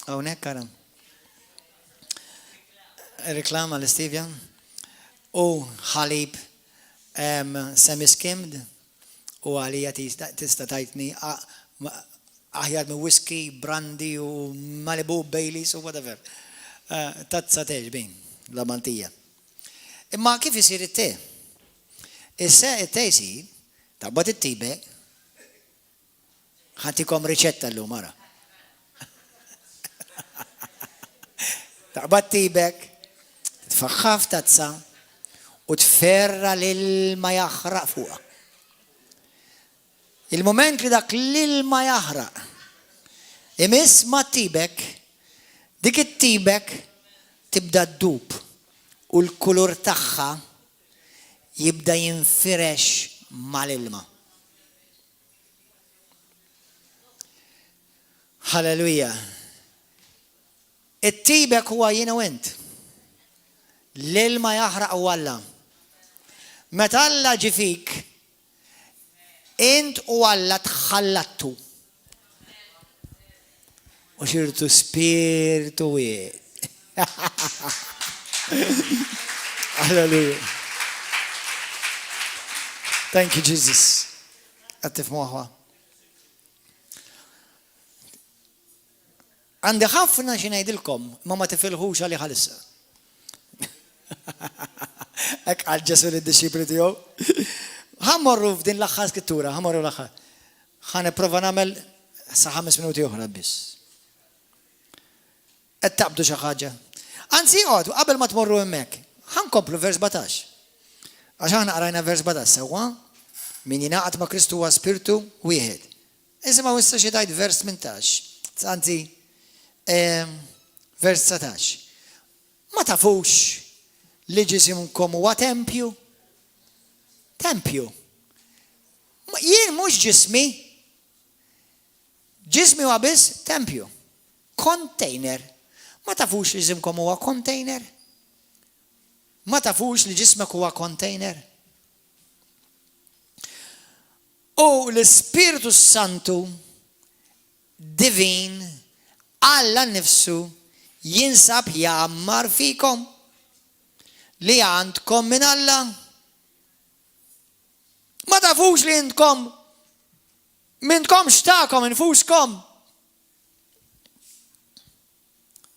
Hawnhekk ara. Reklama l-istevia. U ħalib semi-skimmed u għalija tista' tajtni aħjar minn whisky, brandy u Malibu, Baileys u whatever. Tazza teġbin, la mantija. Imma kif isir it-te? Issa it-te jsir, taqbad it-tibe, ħantikom riċetta l-lum mara. Taqbad tibek, tfaħħaf tazza u tferra l-ilma jaħraq fuqha. Il-moment li dak l-ilma jaħraq imiss ma tibek, dik it-tibek tibda ddub u l-kulur tagħha jibda jinfirex mal-ilma. Halleluja. It-tibek huwa jiena u int. L-ilma jaħraq u Alla. Meta Alla ġi fik, int u Alla tħallattu. u xirtu spiritu wieħed. Hallelujah. Thank you, Jesus. Għattif muħwa. Għandi ħafna xinajdilkom, ma tifilħux għalli ħalissa. Ek għalġesu l-disċipli tijow. Ħammorru f'din l-axħa skrittura, ħammorru l-axħa. ħane prova namel sa 5 minuti uħra bis. Taqbdu xaħġa. Anzi, għodu, qabel ma tmorru emmek, ħankomplu vers 17. Għaxan għarajna vers 17, sewa, min jinaqat ma Kristu huwa spiritu wieħed. Isma wissa xedajt vers 18. Anzi, vers 19. Ma tafux li ġisimkom huwa tempju? Tempju. Jien mhux ġismi. Ġismi huwa biss tempju. Container. Ma tafux li ġisimkom huwa container? Ma tafux li ġismek huwa container? U l-Spiritu Santu divin Alla nnifsu jinsab jammar fikom li għandkom min Alla. Ma tafux li jintkom mintkom xtakom infuskom.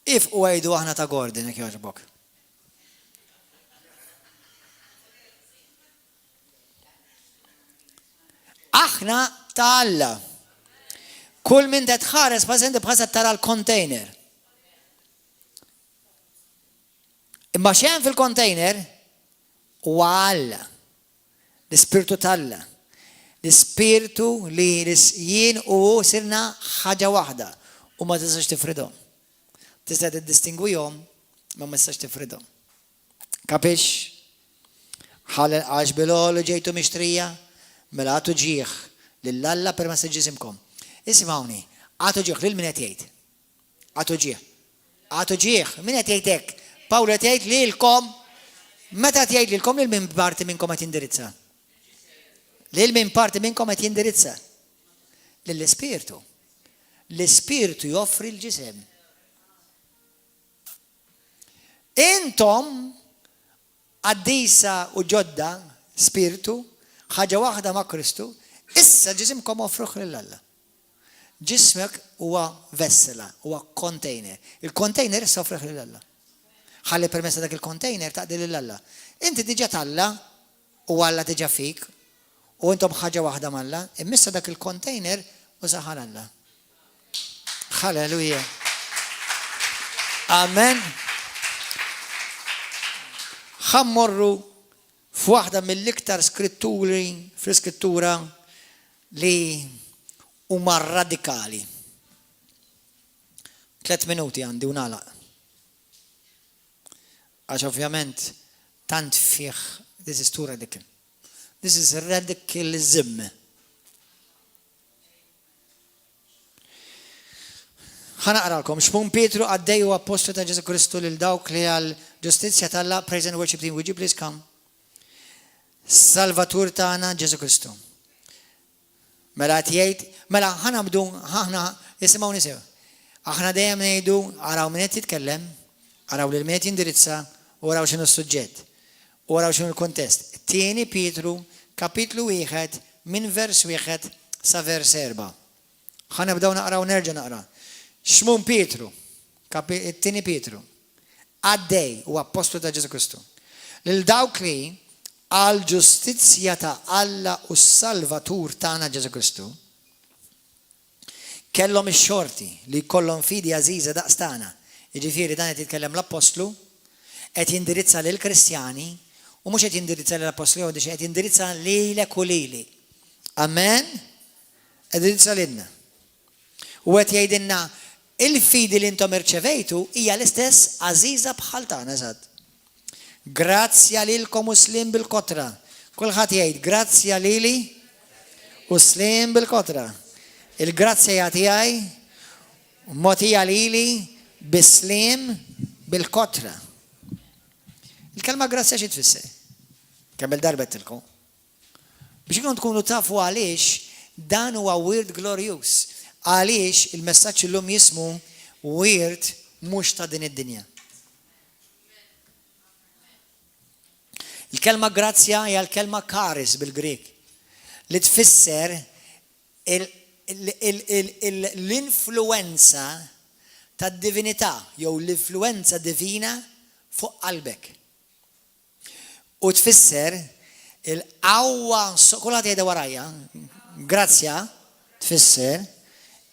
If u għajdu aħna ta' Gordon, ek joġbok. Aħna ta' Alla. Kull min det ħares pażenti bħasat tara l-container. Imma xejn fil-container huwa Alla. L-Ispirtu tal-Alla. L-Ispirtu li jien u sirna ħaġa waħda u ma tistax tifridhom. Tista' tiddistingwihom ma tistax tifridhom. Kapix? Ħalel għax bil-għolu ġejtu mixtrija, mela għatu ġieħ lill-Alla permezz ġisimkom. Isimawni, għatu ġieħ lil min qed jgħid. Għatu ġieħ. Għatu ġieħ, min qed jgħidek? Pawlu qed jgħid lilkom, meta qed jgħid lilkom lil min parti minnkom qed jindirizza? Lil min parti minnkom qed jindirizza? Lill-Ispirtu. L-Ispirtu joffri l-ġisem. Intom għaddisa u ġodda Spiritu, ħaġa waħda ma' Kristu, issa ġisimkom offruħ lill-Alla. Ġismek huwa vessela, huwa container. Il-container issa offruħ lill-Alla. Ħalli permessa dak il-container taqdi lill-Alla. Inti diġa tal-Alla u Alla diġa fik u intom ħaġa waħda mal-Alla, immissa dak il-container u saħal Alla. Halleluja. Amen. Ħammorru f'waħda mill-iktar skritturi fl-iskrittura li huma radikali. 3 minuti għandi u nagħlaq. Għax ovvjament tant fih this is too radical. This is radicalism. ħanaqralkom x'mun Petru għaddej u apostolu ta' Ġesu Kristu lil dawk li għal ġustizzja tal-Alla, praise and worship team, would you please come? Salvatur tagħna Ġesu Kristu. Mela jgħid, mela ħanabdu aħna isimgħu nisew. Aħna dejjem ngħidu araw min qed jitkellem, araw lil min qed jindirizza u araw x'inhu s-suġġett. U araw x'inhu l-kuntest. Tieni Petru kapitlu 1 minn vers 1 sa vers 4. Ħanibdew naqraw nerġa' naqra. X'mun Petru, it-tieni Petru, għaddej u apostolu ta' Ġesu Kristu. Lil dawk li għal ġustizzja ta' Alla u s-Salvatur tagħna Ġesu Kristu kellhom ix-xorti li jkollhom fidi għażiża daqs tagħna. Jiġifieri dan qed jitkellem l-Apostlu, qed jindirizza lil Kristjani u mhux qed jindirizza lil Apostlu jew qed jindirizza lilek u lili. Amen? Qed jindirizza lilna. U qed jgħidilna il-fidi li intom irċevejtu hija l-istess għażiża bħal tagħna eżatt. Grazzja lilkom u slim bil-kotra. Kulħadd jgħid grazzja lili u slim bil-kotra. Il-grazzja hija tiegħi u mogħtija lili bislim bil-kotra. Il-kelma grazzja xi tfisser? Kemm il-darba tilkom. Biex inkunu tkunu tafu għaliex dan huwa word glorious. Għaliex il-messaġġ illum jismu wirt mhux ta' din id-dinja. Il-kelma grazzja hija l-kelma charis bil-Grek li tfisser l-influenza tad-divinità jew l-influenza divina fuq qalbek. U tfisser il-qawwa kulħadd jgħidha warajja, grazzja tfisser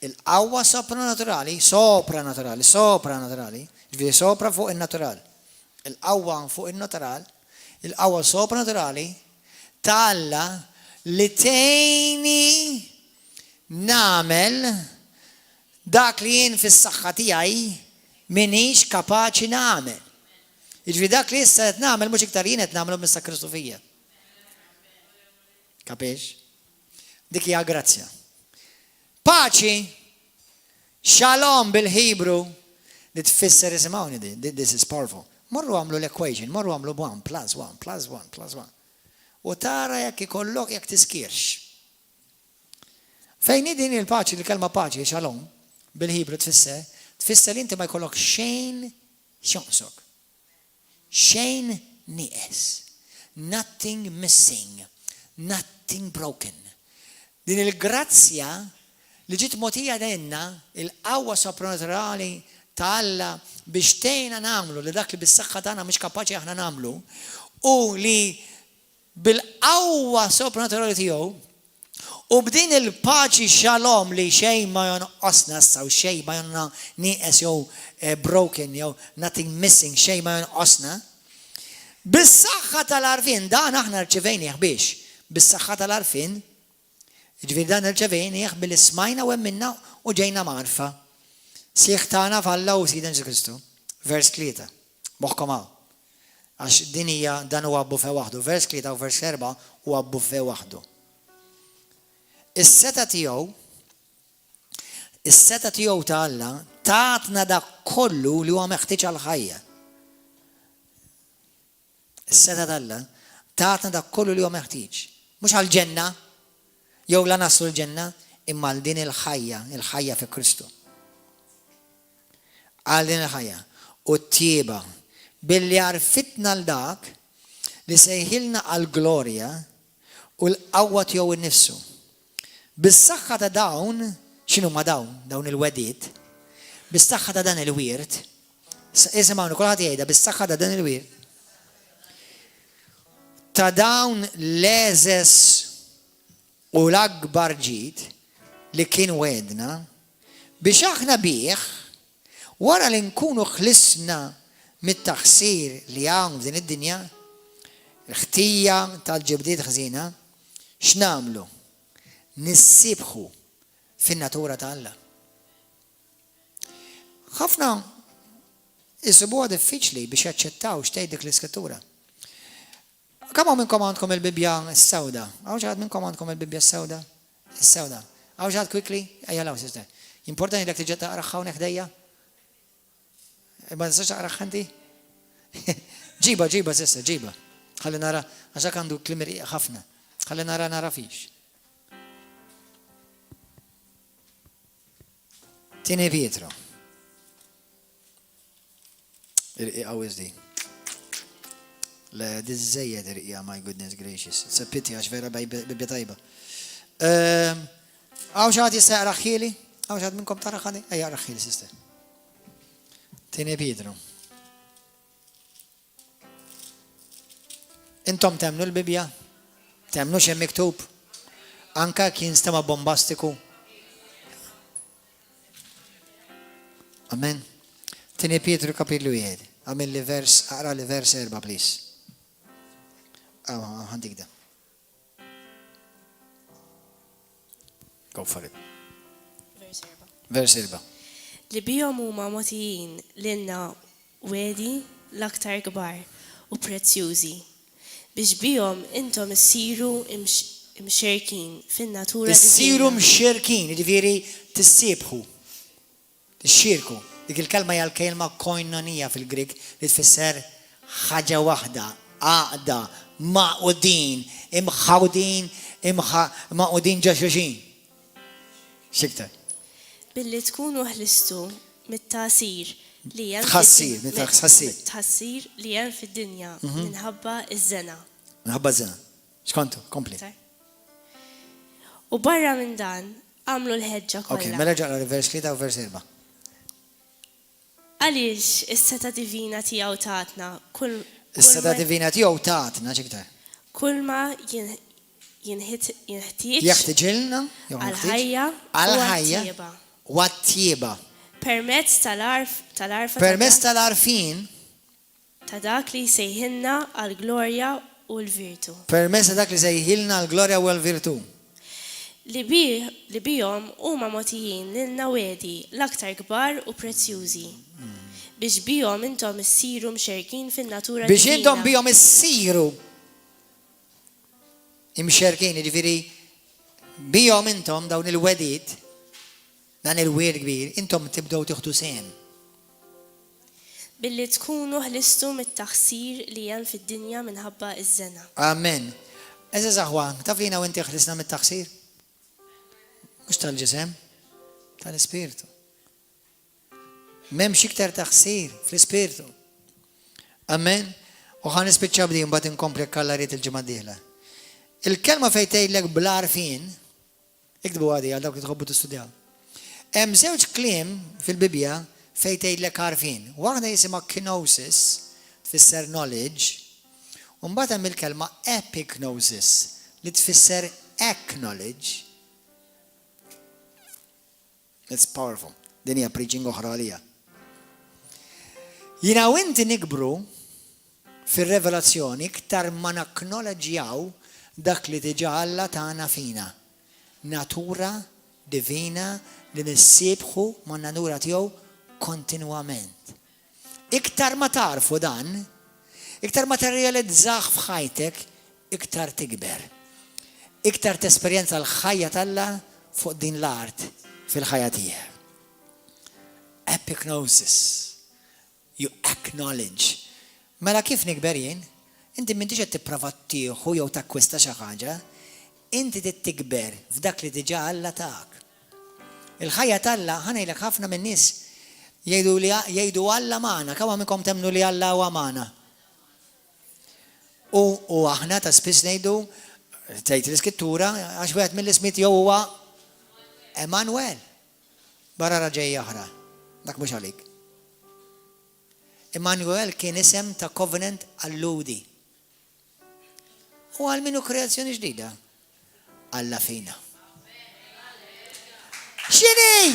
il-qawwa sopranaturali, ġifieri sopra fuq in-natural. Il-qawwa fuq in-natural, il-qawwa sopranaturali ta' Alla li tgħinni nagħmel dak li jien fis-saħħa tiegħi m'iniex kapaċi nagħmel. Jiġifieri dak li issa qed nagħmel mhux iktar jien qed nagħmlu missa Kristu fija. Kapiex? Dik hija grazzja. Paċi, shalom bil-Hebrew li tfisser isimgħuni this is powerful. Morru għamlu l-equation, morru għamlu 1 plus 1 plus 1 plus 1. U tara jekk ikollok jekk tiskirx. Fejn din il-paċi, il-kelma paċi, shalom, bil-Hebrew tfisser li inti ma jkollok xejn xonqsok. Xejn nieqes. Nothing missing. Nothing broken. Din il-grazzja li ġiet mogħtija lilna il-qawwa sopranaturali ta' Alla biex tgħinna nagħmlu li dak li bis-saħħa tagħna mhux kapaċi aħna nagħmlu u li bil-qawwa sopranaturali tiegħu u b'din il-paċi shalom li xejn ma jonqosna issa u xejn ma jonna nieqes jew broken jew nothing missing xejn ma jonqosna. Bis-saħħa tal-arfin dan aħna rċevejnieh biex bis-saħħa tal-arfin ġifieri dan rċevejnieh billi smajna u minna u ġejna marfa. Sieħ tagħna f'Alla u Sidna Ġesu Kristu. Vers 3. Moħħkom hawn. Għax din hija dan huwa buffet waħdu. Vers 3 u vers 4 huwa buffet waħdu. Is-seta tiegħu ta' Alla tatna dak kollu li huwa meħtieġ għal ħajja. Is-seta ta' Alla tatna dak kollu li huwa meħtieġ. Mhux għal ġenna jew la naslu l-ġenna imma għal din il-ħajja fi Kristu. Għal din il-ħajja. U t-tieba billi għarfitna l-dak li sejħilna għal glorja u l-qawwa tiegħu innifsu. Bis-saħħa ta' dawn, x'inhu ma dawn il-wedid, bis-saħħa ta' dan il-wirt, isimgħuni kulħadd jgħidha bis-saħħa ta' dan il-wirt, ta' dawn l-eżes u l-akbar ġid li kien wedna biex aħna bih wara li nkunu ħlisna mit-taħsir li hawn f'din id-dinja, l-ħtija tal-ġibdiet ħżina, x'namlu? Nissibħu fin-natura ta' Alla. Ħafna isibuha diffiċli biex jaċċettaw x'tgħid dik l-iskrittura. Kemm hawn minnkom għandkom il-Bibja s-sewda? Hawn xi ħadd minnkom għandkom il-Bibja s-sewda? Is-sewda. Hawn xi ħadd quickly? Ejja law sister. Importanti dak tiġi taqra hawnhekk dejja? Ma tistax taqra ħanti? Ġiba sister, ġiba. Ħalli nara għax għandu kliem irqiq ħafna. Ħalli nara fix. Tieni Pietro. Irqiq għawis di. Le, dizzejjed irqija, my goodness gracious. It's a pity għax vera bibja tajba. Għaw xaħat jista' jaqra ħili? Għaw xaħat minnkom tara ħadi? Ejja jaqra ħili, sister. Tieni Pietro. Intom temnu l-Bibja? Temnu xem miktub? Anka kien stema bombastiku? Amen. Tieni Pietro kapitlu 1. Għamil li vers, aqra li vers 4, please. Għandik da. Go for it. Vers 4. Li bijom huma mogħtijin lilna wedi l-aktar kbar u prezzjużi biex bijom intom issiru imxerkin fin-natura. Issiru mxerkin, jiġifieri tissibħu. Tixxirku. Dik il-kelma hija l-kelma koinonija fil-Grik li tfisser ħaġa waħda, għaqda, maqudin, imħawdin, maqudin ġa xulxin. Xiktar. Billi tkunu ħlistu mit-tasir li hemm Tħassir, mit-tħassir. mit-tħassir li hemm fid-dinja minħabba iż-żena. Minħabba żena. X'kontu? Kompli. U barra minn dan għamlu l-ħeġġa Ok, kollha. mela ġaqra vers 3 u vers 4. Għaliex is-seta divina tiegħu tatna Is-seta divina tiegħu tatna ċiktar. kull ma jinħtieġ Jeħtieġilna, għal-ħajja għal-ħajja u u għat-tieba. permezz tal-arfa Permess tal-arfin, ta' dak li jsejħilna għal-glorja u l-virtu. permess dak li sejħilna l-glorja u l-virtu. Li bijom huma mogħtijin lilna wedi l-aktar kbar u prezzjużi. Biex bijom intom issiru mxerkin fin-natura Biex intom divina. bijom issiru imxerkin, ġifiri, bijom intom dawn il-wedid, dan il-wir kbir, intom tibdow tiħdu sen. Billi tkunu ħlistu mit-taħsir li hemm fid-dinja minħabba iż-żena. Amen. Eżez aħwa, taf li jina u inti ħlisna mit-taħsir? Mux tal-ġisem, tal-ispirtu. Memx iktar taħsir fl-ispirtu. Amen. U ħan ispiċċa bdi mbagħad inkompli kallariet il-ġimgħa d-dieħla. Il-kelma fejn tgħidlek bl-arfin, iktbu għadi għal dawk li tħobbu tistudjaw. Hemm żewġ kliem fil-Bibja fejn tgħidlek arfin. Waħda jisimha kenosis, tfisser knowledge, u mbagħad hemm il-kelma epignosis li tfisser acknowledge. It's powerful. Din hija preaching oħra għalija. Jina u inti nikbru fir-revelazzjoni iktar ma nacknowledġjaw dak li diġà Alla tagħna fina. Natura divina li nissibħu ma' natura tiegħu kontinwament. Iktar ma tarfu dan, iktar ma tirrealizzaħ f'ħajtek, iktar tikber. Iktar tesperjenza l-ħajja tal-Alla fuq din l-art fil-ħajja tiegħek. Epignosis. You acknowledge. Mela kif nikber jien? Inti m'intix qed tipprova tieħu jew takkwista xi ħaġa, inti tikber f'dak li diġà Alla tak. Il-ħajja tal-Alla ħanejlek ħafna minn nies jgħidu Alla magħna, kemm minnkom temnu li Alla huwa magħna. U aħna ta' spiss ngħidu tgħid l-iskrittura għax wieħed mill-ismiet jew huwa Emanuel. Barra raġej oħra. Dak mhux għalik. Emanuel kien isem ta' covenant alludi. U għal minnu kreazzjoni ġdida. Alla fina. X'inhi?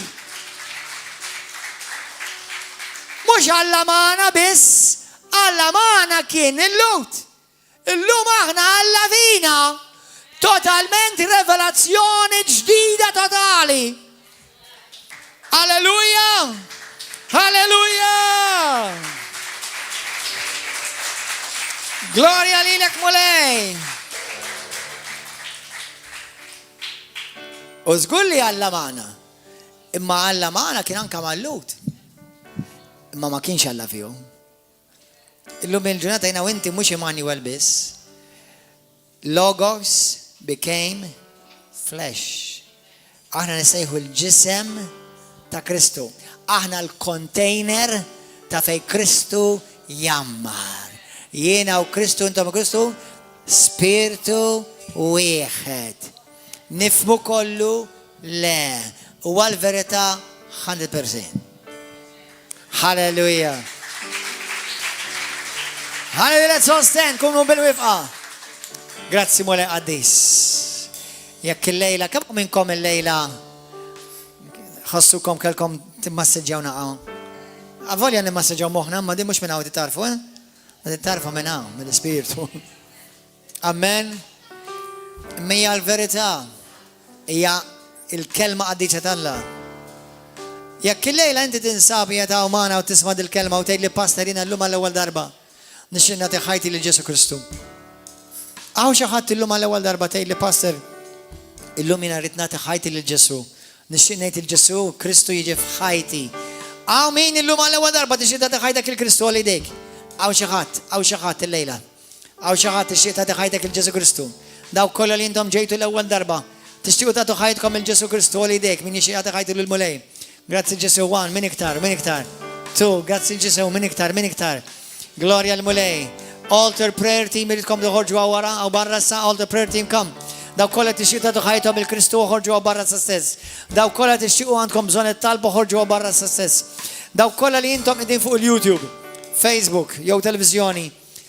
Mhux Alla magħna biss, Alla magħna kien il-lut. Illum aħna Alla fina. Totalment revelazzjoni ġdida totali. Alleluja! Alleluja! Gloria lilek mulej! U żgur li Alla magħna. Imma Alla magħna kien anke mal-Lut. Imma ma kienx Alla fihom. Illum il-ġurnata jiena u inti mhux Emanuel biss. Logos became flesh. Aħna nisejħu l-ġisem ta' Kristu. Aħna l-container ta' fej Kristu jammar. Jiena u Kristu, intom u Kristu, spiritu wieħed. Nifmu kollu le. U għal-verita 100%. Halleluja. Halleluja, sosten, kunu bil-wifqa. Grazzi mole għaddis. Jekk il-lejla, kemm minnkom il-lejla ħassukom kelkom timmassaġġawna għaw. Għavolja nimmassaġġaw moħna, ma di mux minn għaw titarfu, titarfu minn għaw, minn l-spiritu. Amen. Mija l-verità, hija il-kelma għaddiċa tal-la. Jekk il-lejla inti tinsabi jataw maħna u tisma dil-kelma u tgħid li pastorina l-lum għall-ewwel darba, nixxinna tiħajti li Ġesu Kristu. Għaw xaħat il-lum għall-ewwel darba tgħid li pastor, il-lum jina ritna tiħajti li Ġesu. Nixxinajt il-Ġesu, Kristu jiġi f'ħajti. Għaw min il-lum għall-ewwel darba tixxinna tiħajtek il-Kristu għal idejk. Għaw xaħat il-lejla. Għaw xaħat tixxinna tiħajtek il-Ġesu Kristu. Daw kollha li intom ġejtu l-ewwel darba. Tixtiequ tagħtu ħajtkom il-Ġesu Kristu għal idejk min jixtieq tiħajtu l-mulej. Grazzi Ġesu, 1, min iktar. 2, grazzi Ġesu, min iktar. Gloria l-mulej. Altar prayer team iridkom doħorġu għawara, għaw barra sa, altar prayer team kom. Daw kolla tixtiqu ħajtom il-Kristu ħorġu għaw barra sa stess. Daw kolla tixtiqu għandkom bżonet talba ħorġu għaw barra sa stess. Daw kolla li jintom idin fuq il-YouTube, Facebook, jew televizjoni,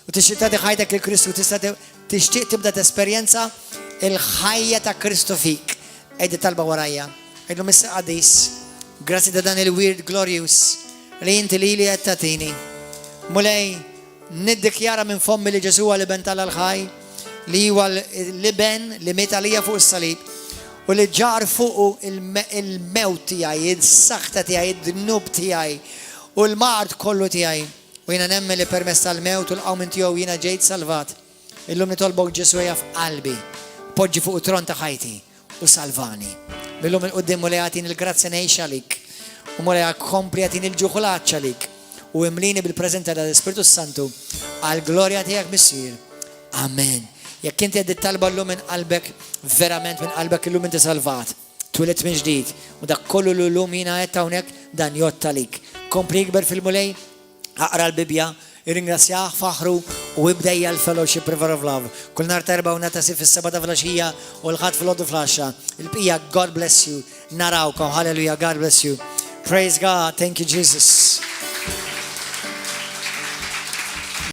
u tixtiqu ħajtek il-Kristu, tixtiq tibda t-esperienza il-ħajja ta' Kristu fik. Ejdi talba warajja. Ejdu missa għadis. Grazzi da dan il-weird glorious li jinti li għattatini. Mulej, niddikjara minn fommi li Ġesu li ben tal-ħaj, li huwa l-liben li meta lija fuq is-salib u li ġar fuq il-mewt tiegħi, il-saħta tiegħi, id-dnub tiegħi u l-mart kollu tiegħi. U jiena nemmen li permess tal-mewt u l-qawmin tiegħu jiena ġejt salvat. Illum nitolbok Ġesu f'qalbi, poġġi fuq it-tron ta' ħajti u salvani. Millum il-qoddim u li għatin il-grazzja nejxa lik u mu li għakompli għatin il-ġuħulaċċa lik u imlini bil-preżenta tal-Spiritu Santu għal-glorja tiegħek missir. Amen. Jekk inti għeddi talba l-lum minn qalbek, verament minn qalbek l-lum inti salvat, twilet minn ġdid, u dak kollu l-lum jina għetta unek dan jotta lik. Kompli jikber fil-mulej, aqra l-Bibja, irringrazzjaħ faħru u ibdejja l-fellowship River of Love. Kull nar terba u natasi fil-sabata flasġija u l-ħat fil-ħoddu flasġa. Il-pija, God bless you. Narawkom, hallelujah, God bless you. Praise God, thank you Jesus.